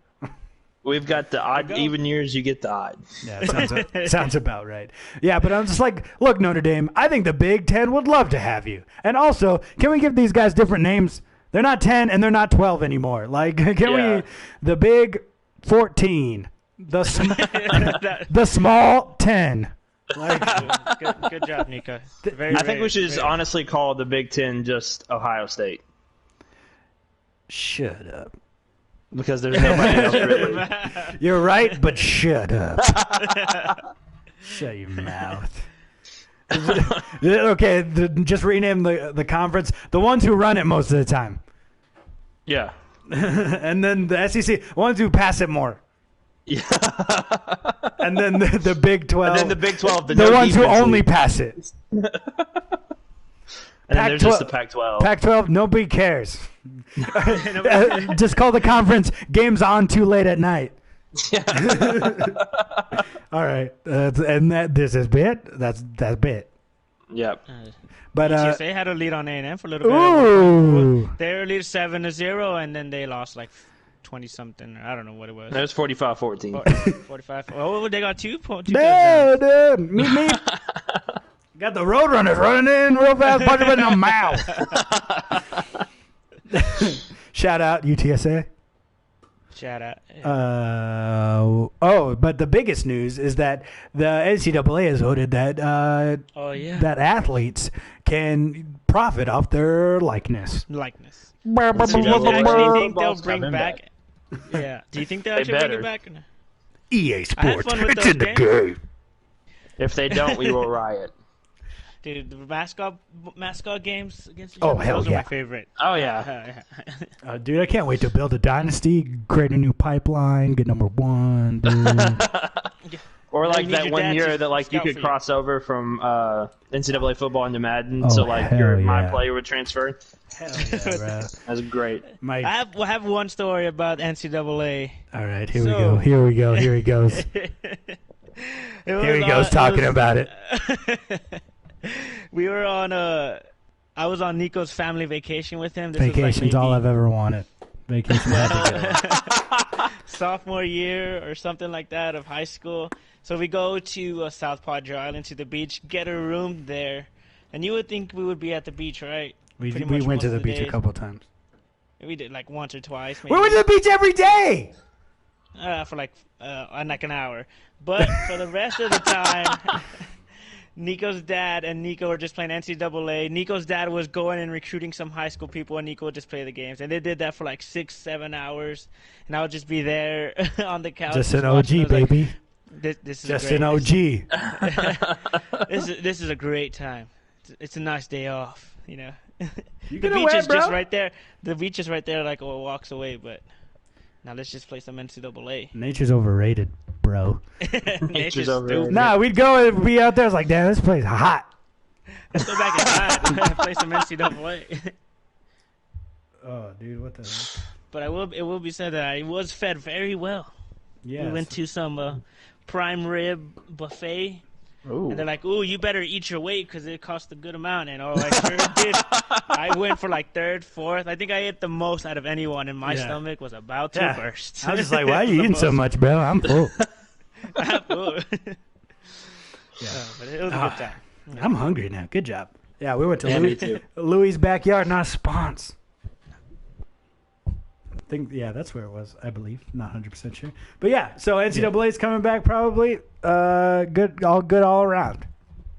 We've got the odd even years. You get the odd. Yeah, sounds about right. Yeah, but I'm just like, look, Notre Dame, I think the Big Ten would love to have you. And also, can we give these guys different names? They're not 10 and they're not 12 anymore. Like, can we? The Big 14, the Small 10. Like, good job, Nico. I think we should just honestly call the Big Ten just Ohio State. Shut up. Because there's nobody else really. You're right, but shut up. Shut your mouth. Okay, just rename the conference. The ones who run it most of the time. Yeah. And then the SEC, ones who pass it more. Yeah. And then the Big 12. And then the Big 12. The ones who only pass it. And then there's just the Pac-12. Pac-12, nobody cares. Just call the conference games on too late at night. Yeah. All right. And this is bit. That's bit. Yep. But UTSA had a lead on A&M for a little bit. Ooh. They were lead 7-0, and then they lost like 20-something. I don't know what it was. It was 45-14. 45. Oh, they got two no, dude. Me. Got the Roadrunners running in real fast, punching in the mouth. Shout out UTSA. Shout out. But the biggest news is that the NCAA has voted that that athletes can profit off their likeness. Do you actually think they'll bring back? Yeah. Do you think they'll actually bring it back? EA Sports. It's in the game. If they don't, we will riot. Dude, the mascot games against each other, those are my favorite. Oh, yeah. Dude, I can't wait to build a dynasty, create a new pipeline, get number one, dude. Or like that 1 year that like you could cross over from NCAA football into Madden, so like my player would transfer. Hell yeah, bro. That's great. I have one story about NCAA. All right, here we go. Here he goes. Here he goes talking about it. We were on I was on Nico's family vacation with him. Vacation's all I've ever wanted. Vacation sophomore year or something like that of high school. So we go to South Padre Island to the beach, get a room there, and you would think we would be at the beach, right? We went to the beach a couple times. We did like once or twice. Maybe. We went to the beach every day. For like an hour, but for the rest of the time. Nico's dad and Nico were just playing NCAA. Nico's dad was going and recruiting some high school people, and Nico would just play the games. And they did that for like 6-7 hours, and I would just be there on the couch. Just an OG, baby. Like, this is just great. An OG. This is a great time. It's a nice day off, you know. The beach is just right there. The beach is right there, like walks away. But now let's just play some NCAA. Nature's overrated, bro. Nature's overrated. Nah, we'd go and be out there. It's like, damn, this place is hot. Let's go back inside and play some NCAA. Oh, dude, what the heck? But it will be said that I was fed very well. Yeah. We went to some prime rib buffet. Ooh. And they're like, "Ooh, you better eat your weight because it costs a good amount." And I sure did. I went for like third, fourth. I think I ate the most out of anyone, and my stomach was about to burst. I was just like, "Why are you eating so much, bro? I'm full." I'm full. But it was a good time. I'm hungry now. Good job. Yeah, we went to Louis' backyard, not a sponsor. That's where it was, I believe. Not 100% sure. But yeah, so NCAA's coming back probably. Good all around.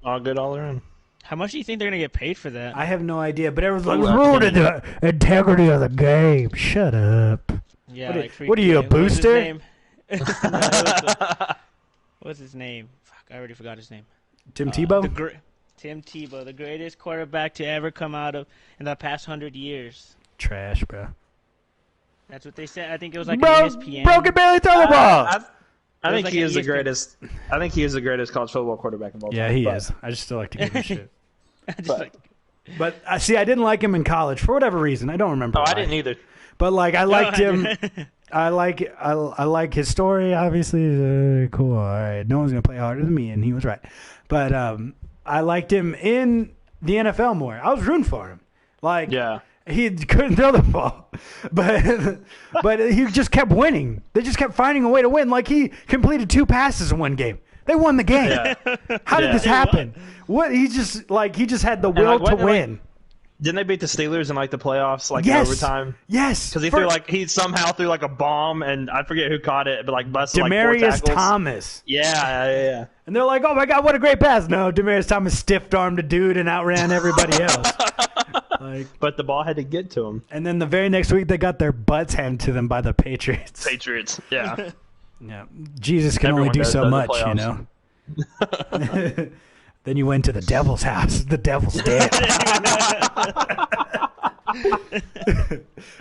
All good all around. How much do you think they're going to get paid for that? I have no idea, but everyone's like, ruining the integrity of the game. Shut up. Yeah, what are you, a booster? What's his name? Fuck, I already forgot his name. Tim Tebow? Tim Tebow, the greatest quarterback to ever come out of in the past 100 years. Trash, bro. That's what they said. I think it was like bro, an ESPN. Bro can barely throw the ball. I think he is the greatest. I think he is the greatest college football quarterback of all time. Yeah, he is. I just still like to give him shit. But see, I didn't like him in college for whatever reason. I don't remember. I didn't either. But like, I liked him. I like his story. Obviously, cool. All right, no one's gonna play harder than me, and he was right. But I liked him in the NFL more. I was rooting for him. Like, yeah. He couldn't throw the ball, but he just kept winning. They just kept finding a way to win. Like, he completed 2 passes in one game. They won the game. Yeah. How did this happen? What? He just had the will to win. Didn't they beat the Steelers in like the playoffs, like in overtime? Yes, because he somehow threw like a bomb, and I forget who caught it, but like busted like 4 Demaryius tackles. Thomas. Yeah. And they're like, "Oh my God, what a great pass!" No, Demaryius Thomas stiff-armed a dude and outran everybody else. But the ball had to get to him. And then the very next week, they got their butts handed to them by the Patriots. Yeah. Yeah. Jesus can only do so much, you know. Then you went to the devil's house. The devil's dead.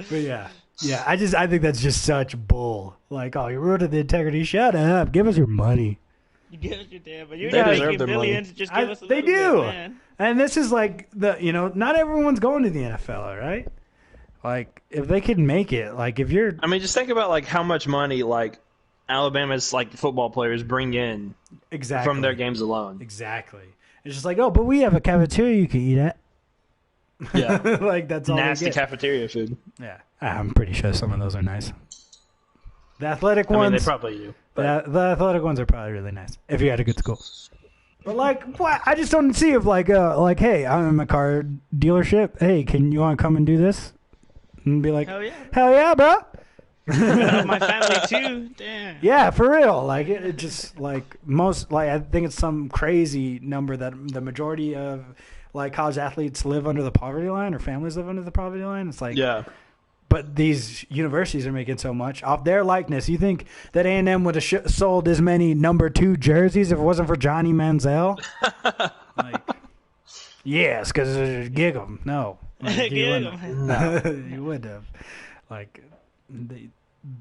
But yeah. I think that's just such bull. Like, oh, you ruined the integrity. Shut up. Give us your money. Give us your damn. But you're not making millions. Just give us a little bit, man. And this is like not everyone's going to the NFL, right? Like, if they could make it, like if you're, I mean, just think about like how much money like Alabama's like football players bring in from their games alone. Exactly. It's just like, oh, but we have a cafeteria you can eat at. Yeah. Like, that's all. Nasty cafeteria food. Yeah. I'm pretty sure some of those are nice. The athletic ones. I mean, they probably do. But the athletic ones are probably really nice if you had a good school. But like, what? I just don't see if like, hey, I'm in a car dealership. Hey, you want to come and do this? And be like, hell yeah, bro. My family too. Damn. Yeah, for real. Like it just like most like I think it's some crazy number that the majority of like college athletes live under the poverty line or families live under the poverty line. It's like But these universities are making so much off their likeness. You think that A&M would have sold as many number 2 jerseys if it wasn't for Johnny Manziel? Like, yes, because gig 'em. No, like, you wouldn't have. Like,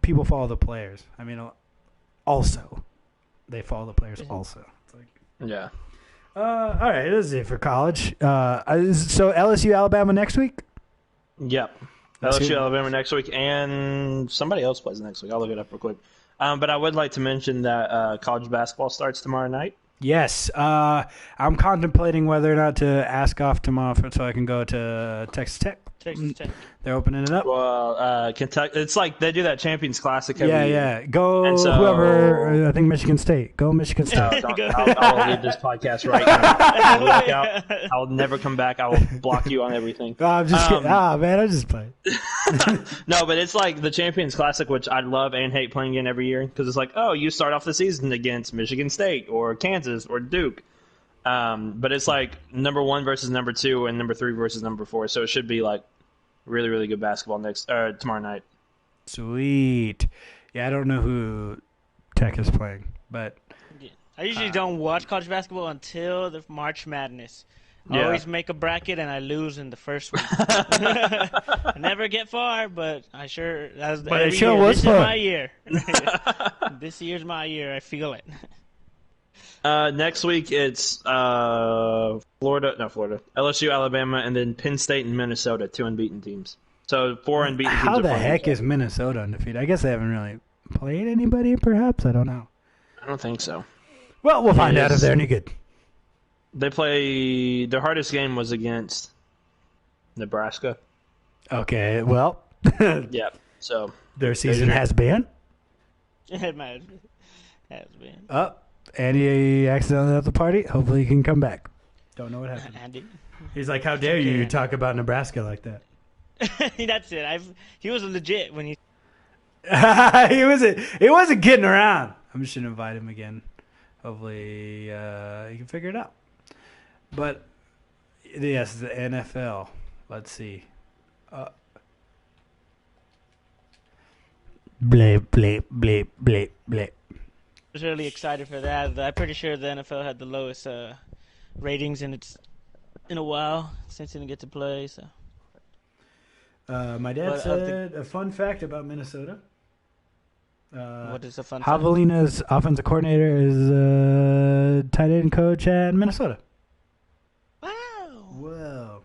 people follow the players. I mean, also, they follow the players. Also, it's like, yeah. All right, this is it for college. So LSU, Alabama next week. Yep. LSU, Alabama next week, and somebody else plays next week. I'll look it up real quick. But I would like to mention that college basketball starts tomorrow night. Yes. I'm contemplating whether or not to ask off tomorrow so I can go to Texas Tech. They're opening it up. Well, Kentucky. It's like they do that Champions Classic every year. Yeah. Go whoever. I think Michigan State. Go Michigan State. I'll leave this podcast right now. I'll never come back. I will block you on everything. Oh, I'm just kidding. Man, I'm just playing. No, but it's like the Champions Classic, which I love and hate playing in every year because it's like, oh, you start off the season against Michigan State or Kansas or Duke. But it's like number 1 versus number 2 and number 3 versus number 4. So it should be like really, really good basketball tomorrow night. Sweet. Yeah, I don't know who Tech is playing, but I usually don't watch college basketball until the March Madness. I always make a bracket and I lose in the first week. I never get far, but I sure. But it sure was fun. This is my year. This year's my year. I feel it. Next week it's Florida, LSU, Alabama, and then Penn State and Minnesota, 2 unbeaten teams. So 4 unbeaten teams. How the heck is Minnesota undefeated? I guess they haven't really played anybody, perhaps? I don't know. I don't think so. Well, we'll find out if they're any good. They their hardest game was against Nebraska. Okay, well. Yeah, so. Their season has been? It has been. And he accidentally left the party. Hopefully he can come back. Don't know what happened. Andy. He's like, how dare you talk about Nebraska like that? That's it. He was legit when he... He wasn't kidding around. I'm just going to invite him again. Hopefully he can figure it out. But, yes, the NFL. Let's see. Bleep, bleep, bleep, bleep, bleep. I was really excited for that. I'm pretty sure the NFL had the lowest ratings in a while. Saints didn't get to play, so. My dad said a fun fact about Minnesota. What is a fun fact? Javelina's offensive coordinator is tight end coach at Minnesota. Wow. Whoa.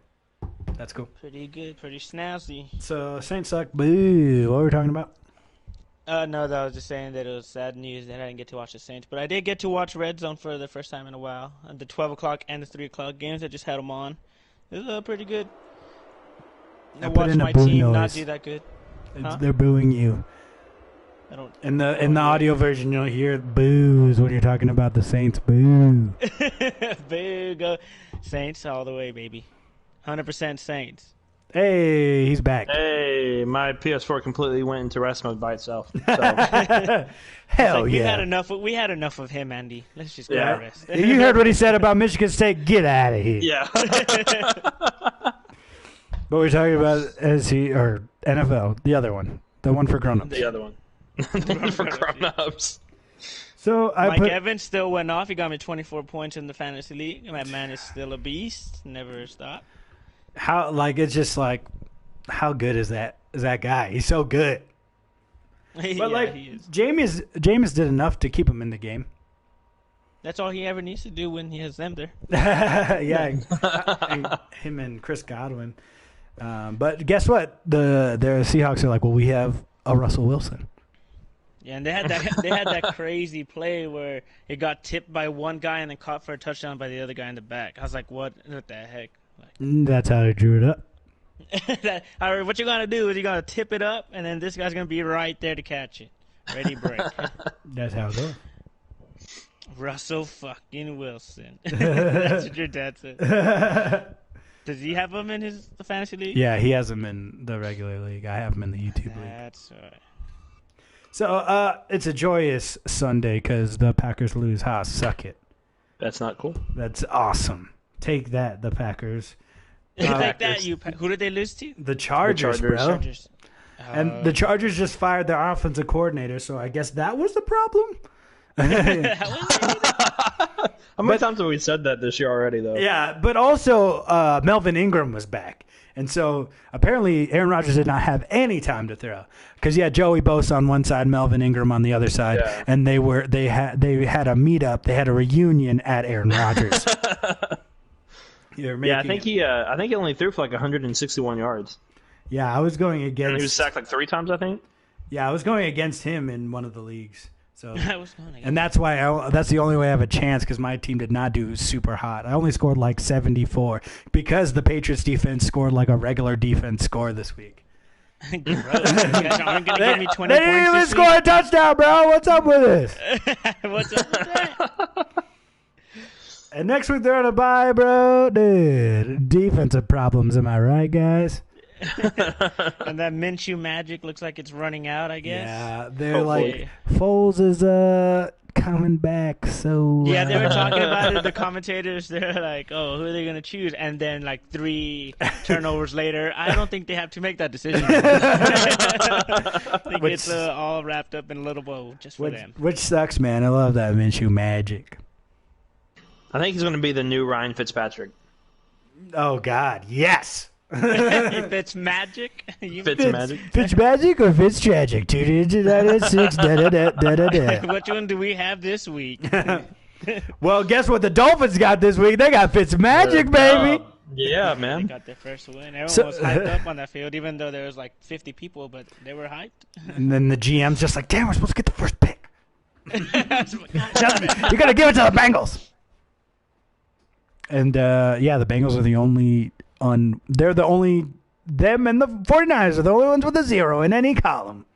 That's cool. Pretty good. Pretty snazzy. So, Saints suck. Boo. What were we talking about? No, I was just saying that it was sad news that I didn't get to watch the Saints. But I did get to watch Red Zone for the first time in a while. The 12 o'clock and the 3 o'clock games, I just had them on. It was pretty good. I watched my team not do that good. Huh? They're booing you. I don't. In the audio version, you'll hear boos when you're talking about the Saints. Boo. Boo. Go Saints all the way, baby. 100% Saints. Hey, he's back. Hey, my PS4 completely went into rest mode by itself. So. Hell like, yeah. We had enough of him, Andy. Let's just go to rest. You heard what he said about Michigan State? Get out of here. Yeah. But we're talking about NFL, the other one. The one for grown-ups. The other one. The one for grown-ups. So Mike Evans still went off. He got me 24 points in the fantasy league. My man is still a beast. Never stop. How good is that guy? He's so good. But he is. Jameis did enough to keep him in the game. That's all he ever needs to do when he has them there. Yeah, and him and Chris Godwin. But guess what? The Seahawks are like, well, we have a Russell Wilson. Yeah, and they had that crazy play where it got tipped by one guy and then caught for a touchdown by the other guy in the back. I was like, what the heck? That's how they drew it up. What you're going to do is you're going to tip it up, and then this guy's going to be right there to catch it. Ready, break. That's how it goes. Russell fucking Wilson. That's what your dad said. Does he have him in the fantasy league? Yeah, he has him in the regular league. I have him in the YouTube league. That's right. So it's a joyous Sunday because the Packers lose. Ha, suck it. That's not cool. That's awesome. Take that, the Packers. Take that, who did they lose to? The Chargers, bro. Chargers. And the Chargers just fired their offensive coordinator, so I guess that was the problem. How many times have we said that this year already, though? Yeah, but also Melvin Ingram was back. And so apparently Aaron Rodgers did not have any time to throw because you had Joey Bosa on one side, Melvin Ingram on the other side, and they had a meetup, they had a reunion at Aaron Rodgers. I think he only threw for like 161 yards. Yeah, I was going against. And he was sacked like 3 times, I think. Yeah, I was going against him in one of the leagues. So, and that's why that's the only way I have a chance because my team did not do super hot. I only scored like 74 because the Patriots defense scored like a regular defense score this week. You guys aren't going to give me 20 points. They didn't even score a touchdown, bro. What's up with this? What's up with that? And next week they're on a bye, bro. Dude, defensive problems. Am I right, guys? And that Minshew magic looks like it's running out, I guess. Yeah, they're like Foles is coming back. So yeah, they were talking about it. The commentators, they're like, "Oh, who are they gonna choose?" And then like 3 turnovers later, I don't think they have to make that decision. I think it's all wrapped up in a little bow just for them. Which sucks, man. I love that Minshew magic. I think he's going to be the new Ryan Fitzpatrick. Oh God, yes. Fitz magic. Fitz magic. Fitz magic or Fitz tragic? 2 digits out of 6. Which one do we have this week? Well, guess what the Dolphins got this week? They got Fitz magic, baby. Yeah, man. They got their first win. Everyone was hyped up on that field, even though there was like 50 people, but they were hyped. And then the GM's just like, damn, we're supposed to get the first pick. You got to give it to the Bengals. And the Bengals are the only they're the only them and the 49ers are the only ones with a 0 in any column.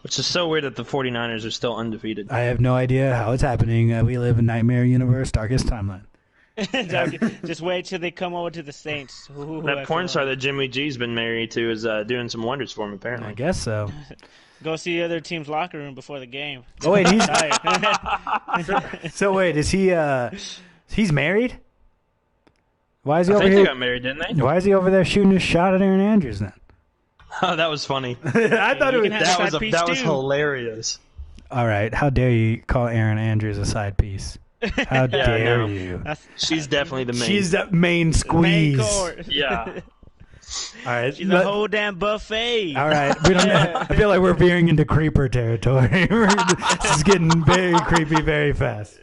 Which is so weird that the 49ers are still undefeated. I have no idea how it's happening. We live in Nightmare Universe, Darkest Timeline. Just wait till they come over to the Saints. That porn star that Jimmy G's been married to is doing some wonders for him, apparently. I guess so. Go see the other team's locker room before the game. Oh, wait, So wait, is he he's married? Why is he over here? They got married, didn't they? Why is he over there shooting a shot at Aaron Andrews then? Oh, that was funny. I thought that was hilarious. All right, how dare you call Aaron Andrews a side piece? How dare you? She's definitely the main. She's the main squeeze. Main course. Yeah. All right. She's a whole damn buffet. All right. We don't. I feel like we're veering into creeper territory. This is getting very creepy very fast.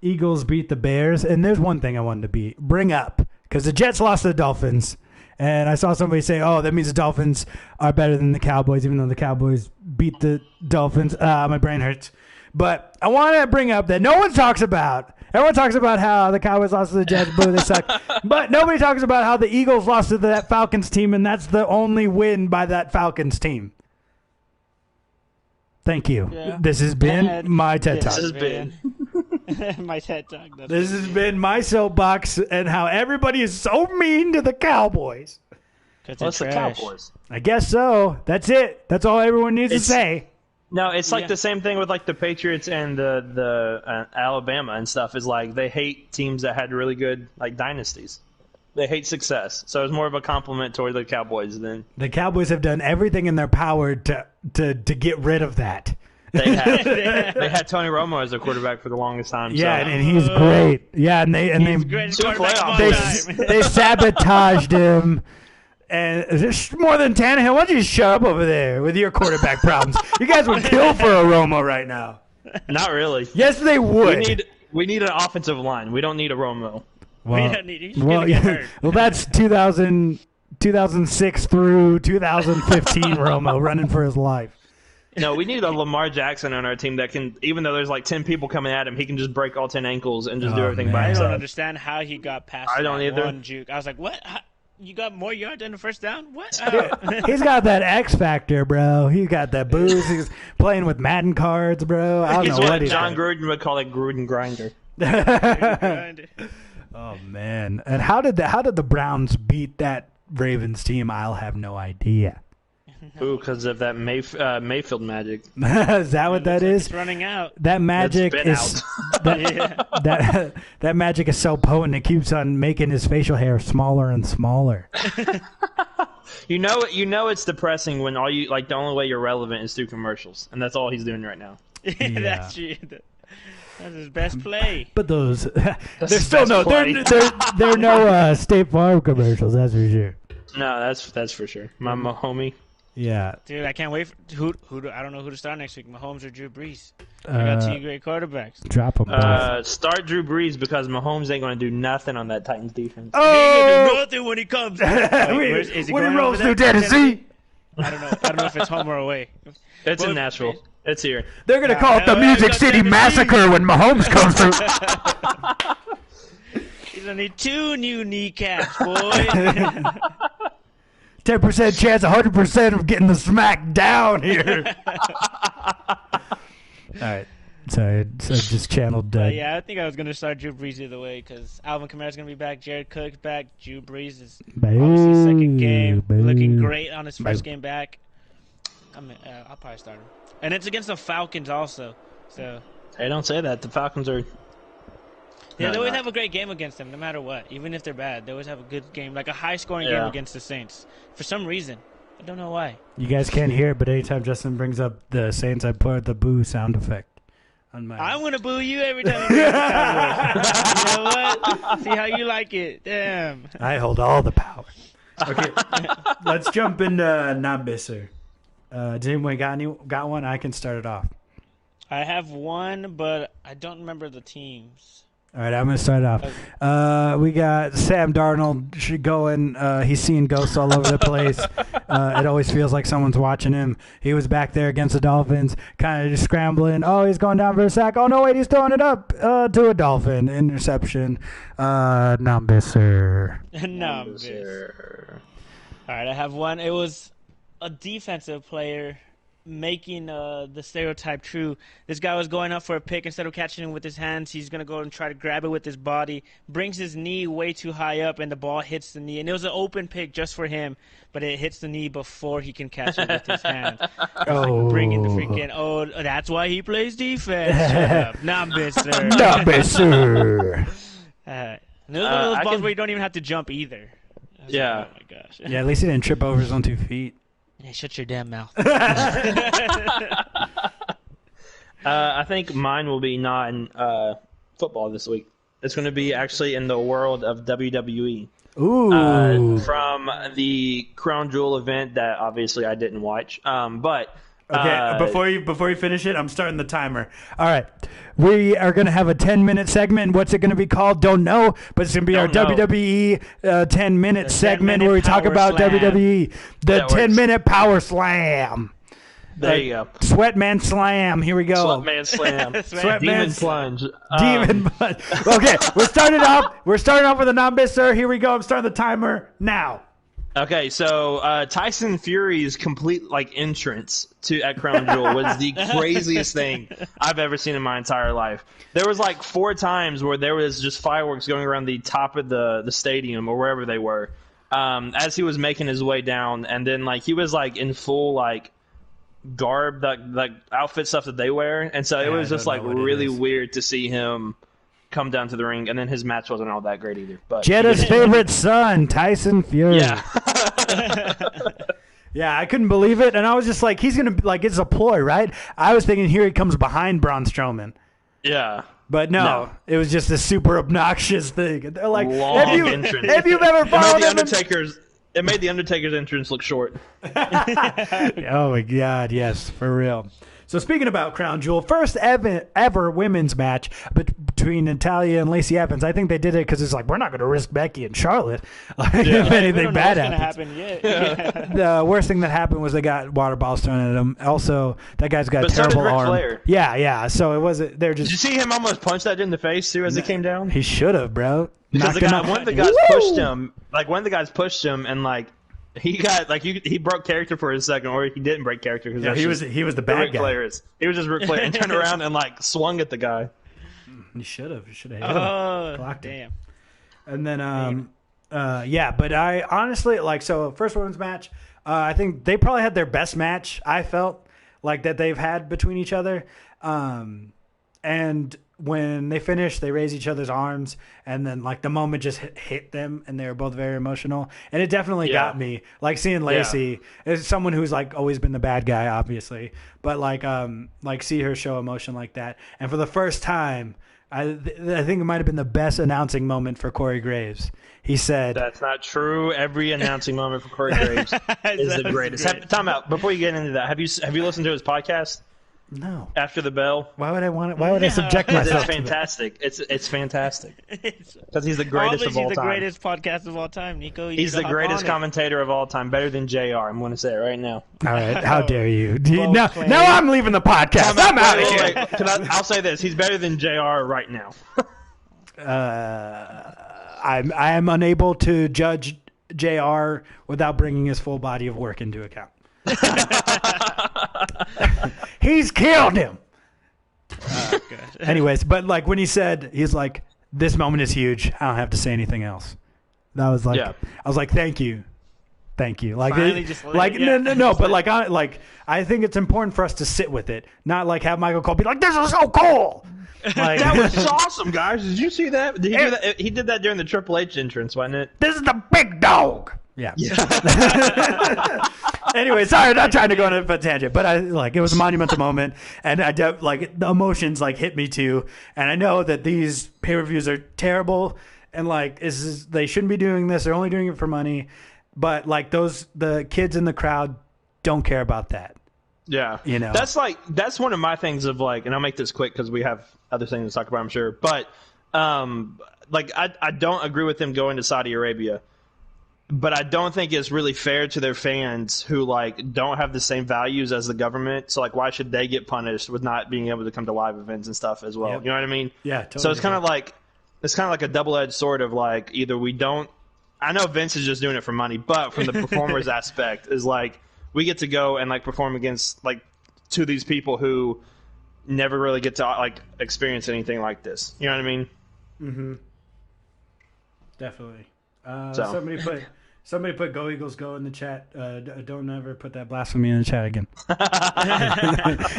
Eagles beat the Bears, and there's one thing I wanted to bring up because the Jets lost to the Dolphins, and I saw somebody say, "Oh, that means the Dolphins are better than the Cowboys," even though the Cowboys beat the Dolphins. My brain hurts, but I want to bring up that no one talks about. Everyone talks about how the Cowboys lost to the Jets, boo, they suck. But nobody talks about how the Eagles lost to that Falcons team, and that's the only win by that Falcons team. Thank you. Yeah. This has been my TED Talk. This has been my TED Talk. This has been my soapbox and how everybody is so mean to the Cowboys. What's the Cowboys? I guess so. That's it. That's all everyone needs to say. No, it's like the same thing with like the Patriots and the Alabama and stuff. Is like they hate teams that had really good like dynasties. They hate success, so it's more of a compliment toward the Cowboys than the Cowboys have done everything in their power to get rid of that. They had Tony Romo as their quarterback for the longest time. Yeah, so. and he's great. Yeah, and they sabotaged him. And there's more than Tannehill. Why don't you shut up over there with your quarterback problems? You guys would kill for a Romo right now. Not really. Yes, they would. We need an offensive line. We don't need a Romo. Well, that's 2006 through 2015 Romo running for his life. No, we need a Lamar Jackson on our team that can, even though there's like 10 people coming at him, he can just break all 10 ankles and just do everything by himself. I don't understand how he got past one juke. I was like, what? You got more yards than the first down? What? He's got that X factor, bro. He's got that booze. He's playing with Madden cards, bro. I don't know what he's John Gruden would call it Gruden grinder. Oh man! And how did the Browns beat that Ravens team? I'll have no idea. Ooh, because of that Mayfield magic. Is that what that is? It's running out. That magic is that magic is so potent it keeps on making his facial hair smaller and smaller. You know it's depressing when the only way you're relevant is through commercials, and that's all he's doing right now. Yeah. That's his best play. But those there's still no there are no State Farm commercials. That's for sure. No, that's for sure. My homie. Yeah, dude, I can't wait. I don't know who to start next week. Mahomes or Drew Brees. I got two great quarterbacks. Drop them both. Start Drew Brees because Mahomes ain't going to do nothing on that Titans defense. Oh, he ain't going to do nothing when he comes. When he rolls through Tennessee. I don't know if it's home or away. It's in Nashville. It's here. They're going to call it the Music City Massacre when Mahomes comes through. He's going to need 2 new kneecaps, boy. 10% chance, 100% of getting the smack down here. All right. Sorry, so I just channeled. Yeah, I think I was going to start Drew Brees either way because Alvin Kamara's going to be back, Jared Cook's back, Drew Brees is obviously second game, looking great on his first game back. I'll probably start him. And it's against the Falcons also. So. Hey, don't say that. The Falcons are... Yeah, they always have a great game against them, no matter what. Even if they're bad, they always have a good game, like a high-scoring game against the Saints. For some reason. I don't know why. You guys can't hear it, but anytime Justin brings up the Saints, I put the boo sound effect on my... I'm going to boo you every time you know what? See how you like it. Damn. I hold all the power. Okay, let's jump into Nambisser. Does anyone got one? I can start it off. I have one, but I don't remember the teams. All right, I'm going to start off. We got Sam Darnold going. He's seeing ghosts all over the place. It always feels like someone's watching him. He was back there against the Dolphins, kind of just scrambling. Oh, he's going down for a sack. Oh, no, wait, he's throwing it up to a Dolphin. Interception. Nambisser. Nambisser. All right, I have one. It was a defensive player making the stereotype true. This guy was going up for a pick. Instead of catching it with his hands, he's going to go and try to grab it with his body, brings his knee way too high up, and the ball hits the knee. And it was an open pick just for him, but it hits the knee before he can catch it with his hand. Like bringing the freaking, that's why he plays defense. Shut up. Nambisser. Nambisser. Those are those balls where you don't even have to jump either. Yeah. Like, oh, my gosh. Yeah, at least he didn't trip over his own 2 feet. Hey, shut your damn mouth. I think mine will be not in football this week. It's going to be actually in the world of WWE. Ooh. From the Crown Jewel event that obviously I didn't watch. But okay, before you finish it, I'm starting the timer. All right. We are going to have a 10-minute segment. What's it going to be called? Don't know, but it's going to be our WWE 10-minute segment where we talk about WWE. The 10-minute Power Slam. There you go. Sweatman Slam. Here we go. Sweatman Slam. Demon Plunge. Demon Plunge. Okay, we're starting off with a non-bisser. Here we go. I'm starting the timer now. Okay, so Tyson Fury's complete entrance at Crown Jewel was the craziest thing I've ever seen in my entire life. There was 4 times where there was just fireworks going around the top of the stadium or wherever they were as he was making his way down, and then he was in full garb, outfit stuff that they wear, and so it was just really weird to see him come down to the ring, and then his match wasn't all that great either. But Jetta's favorite son, Tyson Fury. Yeah. Yeah, I couldn't believe it, and I was just he's gonna it's a ploy, right? I was thinking here he comes behind Braun Strowman. Yeah. But no, it was just a super obnoxious thing. They're like, have you ever followed It made the Undertaker's entrance look short. Oh my God, yes, for real. So speaking about Crown Jewel, first ever women's match between Natalya and Lacey Evans. I think they did it because it's we're not going to risk Becky and Charlotte if anything bad happens. The worst thing that happened was they got water balls thrown at them. Also, that guy's got a terrible arm. Flair. Yeah. So it wasn't. They're just. Did you see him almost punch that in the face too as he came down? He should have, bro. Because one of the guys pushed him. One of the guys pushed him, and he got he broke character for a second, or he didn't break character because he was the bad guy. He was just Ric Flair and turned around and swung at the guy. He should have hit him. Clocked him. And then but I honestly so first women's match. I think they probably had their best match. I felt that they've had between each other, and. When they finished, they raised each other's arms, and then the moment just hit them, and they were both very emotional. And it definitely got me. Seeing Lacey is someone who's always been the bad guy, obviously, but see her show emotion like that. And for the first time, I think it might have been the best announcing moment for Corey Graves. He said, "That's not true. Every announcing moment for Corey Graves is the greatest." Time out before you get into that. Have you listened to his podcast? No. After the bell. Why would I want it? Why would I subject myself? It's fantastic. It's fantastic. Because he's the greatest of all time. He's the greatest podcast of all time, Nico. He's the greatest commentator of all time, better than JR. I'm going to say it right now. All right. How dare you? Now I'm leaving the podcast. I'm out of here. I'll say this. He's better than JR right now. I am unable to judge JR without bringing his full body of work into account. He's killed him. Anyways, but when he said, he's this moment is huge. I don't have to say anything else. That was I was thank you. No, but I think it's important for us to sit with it, not have Michael Cole be this is so cool. That was awesome, guys. Did you see that? Did he do that? He did that during the Triple H entrance, wasn't it? This is the big dog. Yeah. Anyway, sorry, I'm not trying to go on a tangent, but it was a monumental moment, and the emotions hit me too. And I know that these pay-per-views are terrible, and they shouldn't be doing this. They're only doing it for money, but the kids in the crowd don't care about that. Yeah, that's one of my things of and I'll make this quick because we have other things to talk about, I'm sure. But I don't agree with them going to Saudi Arabia. But I don't think it's really fair to their fans who don't have the same values as the government. So why should they get punished with not being able to come to live events and stuff as well? Yep. You know what I mean? Yeah. Totally. So it's kind of like a double-edged sword of either we don't. I know Vince is just doing it for money, but from the performers aspect is we get to go and perform against to these people who never really get to experience anything like this. You know what I mean? Mm-hmm. Definitely. Somebody put "Go Eagles Go" in the chat. Don't ever put that blasphemy in the chat again.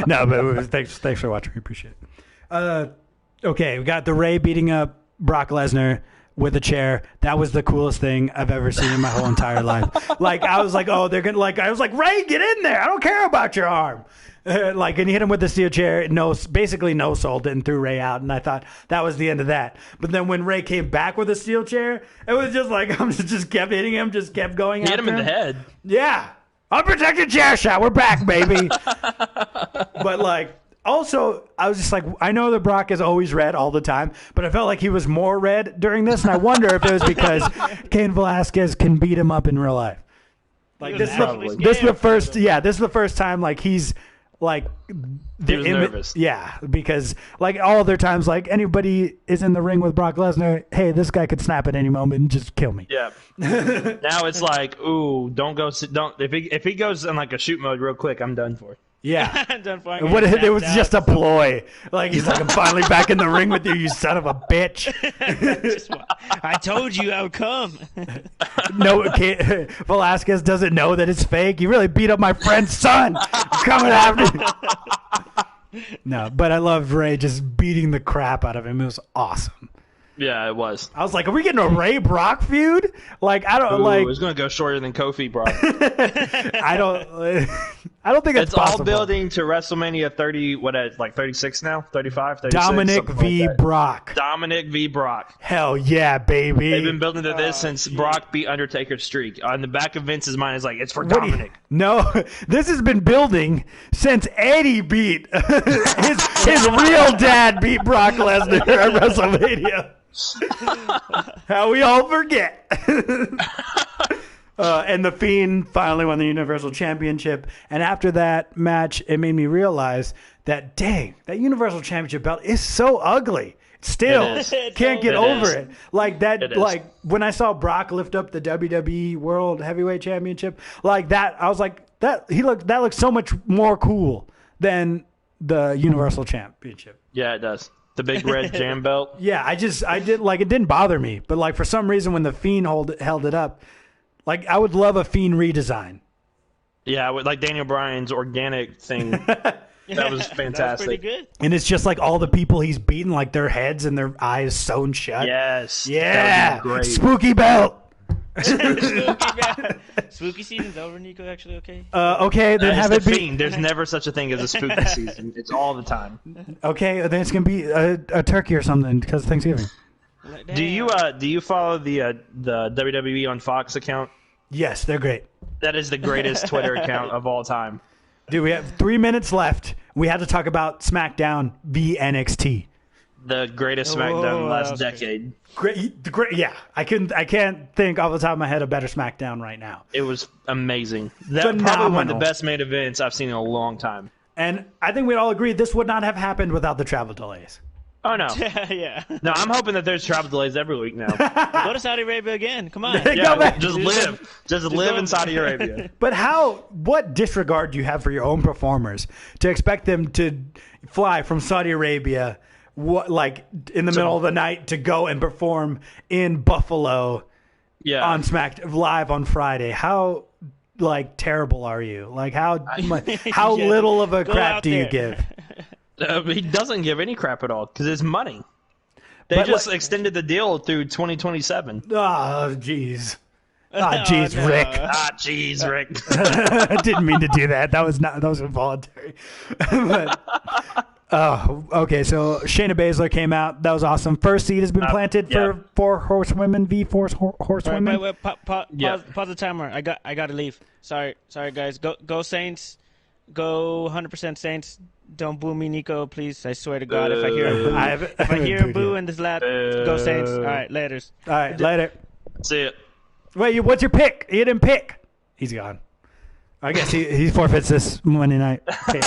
No, but thanks for watching. We appreciate it. Okay, we got the Ray beating up Brock Lesnar. with a chair. That was the coolest thing I've ever seen in my whole entire life. Like, I was like, oh, they're going to, like, I was like, Ray, get in there. I don't care about your arm. And he hit him with the steel chair, basically no-sold it and threw Ray out. And I thought that was the end of that. But then when Ray came back with a steel chair, it was just like, I'm just kept hitting him, just kept going after him. Hit him in the head. Yeah. Unprotected chair shot. We're back, baby. But, like, also, I was just like, I know that Brock is always red all the time, but I felt like he was more red during this. And I wonder if it was because Cain Velasquez can beat him up in real life. Like, this is the first time, like, he's... Like, he was nervous. Yeah, because like all other times, like anybody is in the ring with Brock Lesnar, hey, this guy could snap at any moment and just kill me. Yeah. Now it's like, ooh, don't if he goes in like a shoot mode real quick, I'm done for. Yeah, I'm done for. It was just a ploy. Like he's like, I'm finally back in the ring with you, you son of a bitch. I told you I would come. No, Velasquez doesn't know that it's fake. You really beat up my friend's son. I'm coming after you. No, but I loved Ray just beating the crap out of him. It was awesome. Yeah, it was. I was like, are we getting a Ray Brock feud? Like, I don't like. It was going to go shorter than Kofi Brock. I don't think it's possible. All building to WrestleMania 30. What is like 36 now? 35, 36. Dominic v. Like Brock. Dominic v. Brock. Hell yeah, baby. They've been building to this since Brock beat Undertaker's streak. On the back of Vince's mind is like, it's for Dominic. No, this has been building since Eddie beat his real dad beat Brock Lesnar at WrestleMania. How we all forget. And The Fiend finally won the Universal Championship. And after that match, it made me realize that, dang, that Universal Championship belt is so ugly. Still can't get over it. Like that, like when I saw Brock lift up the WWE World Heavyweight Championship, like that, I was like, that looks so much more cool than the Universal Championship. Yeah, it does. The big red jam belt. Yeah, it didn't bother me, but like for some reason when the Fiend held it up, like I would love a Fiend redesign. Yeah, like Daniel Bryan's organic thing. That was fantastic. That was pretty good. And it's just like all the people he's beaten, like their heads and their eyes sewn shut. Yes. Yeah. Great. Spooky belt. Spooky season's over, Nico. Actually, okay. Okay, then have it be. Fiend. There's never such a thing as a spooky season. It's all the time. Okay, then it's gonna be a turkey or something because of Thanksgiving. Do you follow the WWE on Fox account? Yes, they're great. That is the greatest Twitter account of all time. Dude, we have 3 minutes left. We have to talk about SmackDown v NXT. The greatest SmackDown in the last decade. Great, yeah. I can't think off the top of my head a better SmackDown right now. It was amazing. That probably one of the best main events I've seen in a long time. And I think we'd all agree this would not have happened without the travel delays. Oh, no. Yeah. No, I'm hoping that there's travel delays every week now. Go to Saudi Arabia again. Come on. Go back. Just live. Just live in Saudi Arabia. But what disregard do you have for your own performers to expect them to fly from Saudi Arabia like in the middle of the night to go and perform in Buffalo on SmackDown live on Friday? How like terrible are you? Like how little of a crap do you give? He doesn't give any crap at all because it's money. They just extended the deal through 2027. Oh, jeez. Ah, jeez, no. Rick. Ah, jeez, Rick. I didn't mean to do that. That was involuntary. But, okay. So Shayna Baszler came out. That was awesome. First seed has been planted for 4 horsewomen v 4 horsewomen. Wait. Pause the timer. I got to leave. Sorry, guys. Go Saints. Go 100% Saints. Don't boo me, Nico, please. I swear to God, if I hear a boo in this lap, go Saints. All right, laters. All right, later. See it. Wait, what's your pick? You didn't pick. He's gone. I guess he forfeits this Monday night. Okay.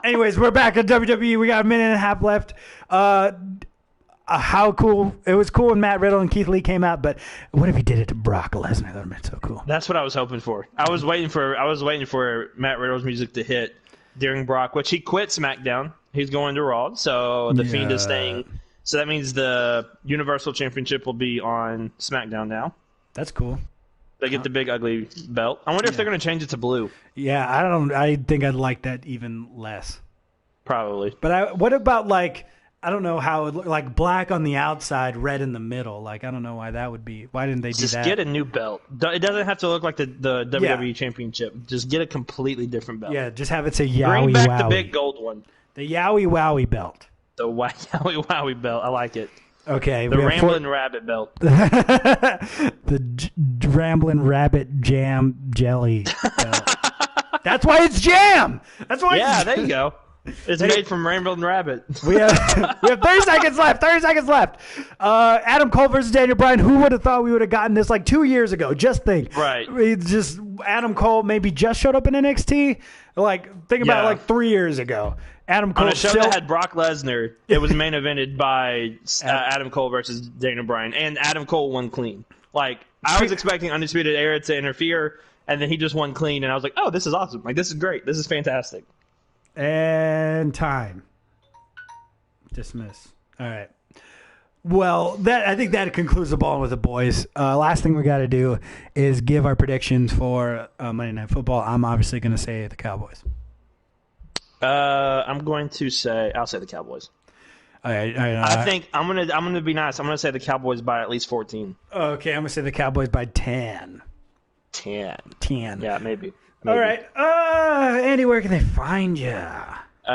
Anyways, we're back at WWE. We got a minute and a half left. How cool. It was cool when Matt Riddle and Keith Lee came out, but what if he did it to Brock Lesnar? That would have been so cool. That's what I was hoping for. I was waiting for Matt Riddle's music to hit during Brock, which he quit SmackDown. He's going to Raw, so the Fiend is staying. So that means the Universal Championship will be on SmackDown now. That's cool. They get the big ugly belt. I wonder if they're going to change it to blue. Yeah, I think I'd like that even less. Probably. But what about like I don't know how it looked like black on the outside, red in the middle. Like, I don't know why that would be. Why didn't they do that? Just get a new belt. It doesn't have to look like the WWE Championship. Just get a completely different belt. Yeah, just have it say Yowie Bring back Wowie. the big gold one. The Yowie Wowie belt. The Yowie Wowie belt. I like it. Okay. The Ramblin' Rabbit belt. The Ramblin' Rabbit Jam Jelly belt. That's why it's jam. That's why. Yeah, there you go. It's made from Ramblin' Rabbit. We have 30 seconds left. 30 seconds left. Adam Cole versus Daniel Bryan. Who would have thought we would have gotten this like 2 years ago? Just think. Right. It's just Adam Cole maybe just showed up in NXT. Like, think about it like 3 years ago. Adam Cole on a show that had Brock Lesnar. It was main evented by Adam Cole versus Daniel Bryan, and Adam Cole won clean. Like, I was expecting Undisputed Era to interfere, and then he just won clean, and I was like, oh, this is awesome. Like, this is great. This is fantastic. And time. Dismiss. All right. Well, I think that concludes the Ballin' with the Boys. Last thing we got to do is give our predictions for Monday Night Football. I'm obviously going to say the Cowboys. I'm going to say I'll say the Cowboys. I think I'm gonna be nice. I'm gonna say the Cowboys by at least 14. Okay, I'm gonna say the Cowboys by 10. 10. Yeah, maybe. All right. Andy, where can they find you?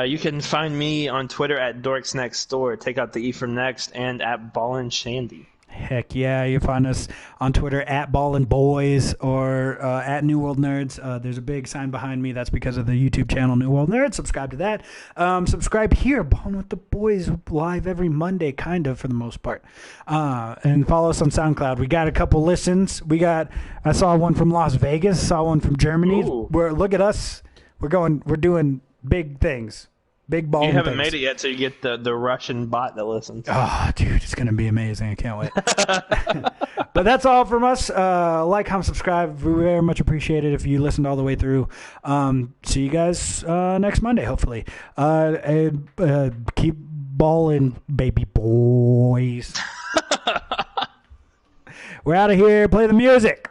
You can find me on Twitter at DorksNextDoor. Take out the E from next, and at Ballin' Shandy. Heck yeah. You find us on Twitter at Ballin' Boys or at New World Nerds. There's a big sign behind me. That's because of the YouTube channel New World Nerds. Subscribe to that. Subscribe here, Ballin' with the Boys, live every Monday, kind of, for the most part. And follow us on SoundCloud. We got a couple listens. I saw one from Las Vegas, saw one from Germany. Look at us. We're doing big things. Big ball. You haven't made it yet, so you get the Russian bot that listens. Oh, dude, it's going to be amazing. I can't wait. But that's all from us. Like, comment, subscribe. We very much appreciate it if you listened all the way through. See you guys next Monday, hopefully. Keep balling, baby boys. We're out of here. Play the music.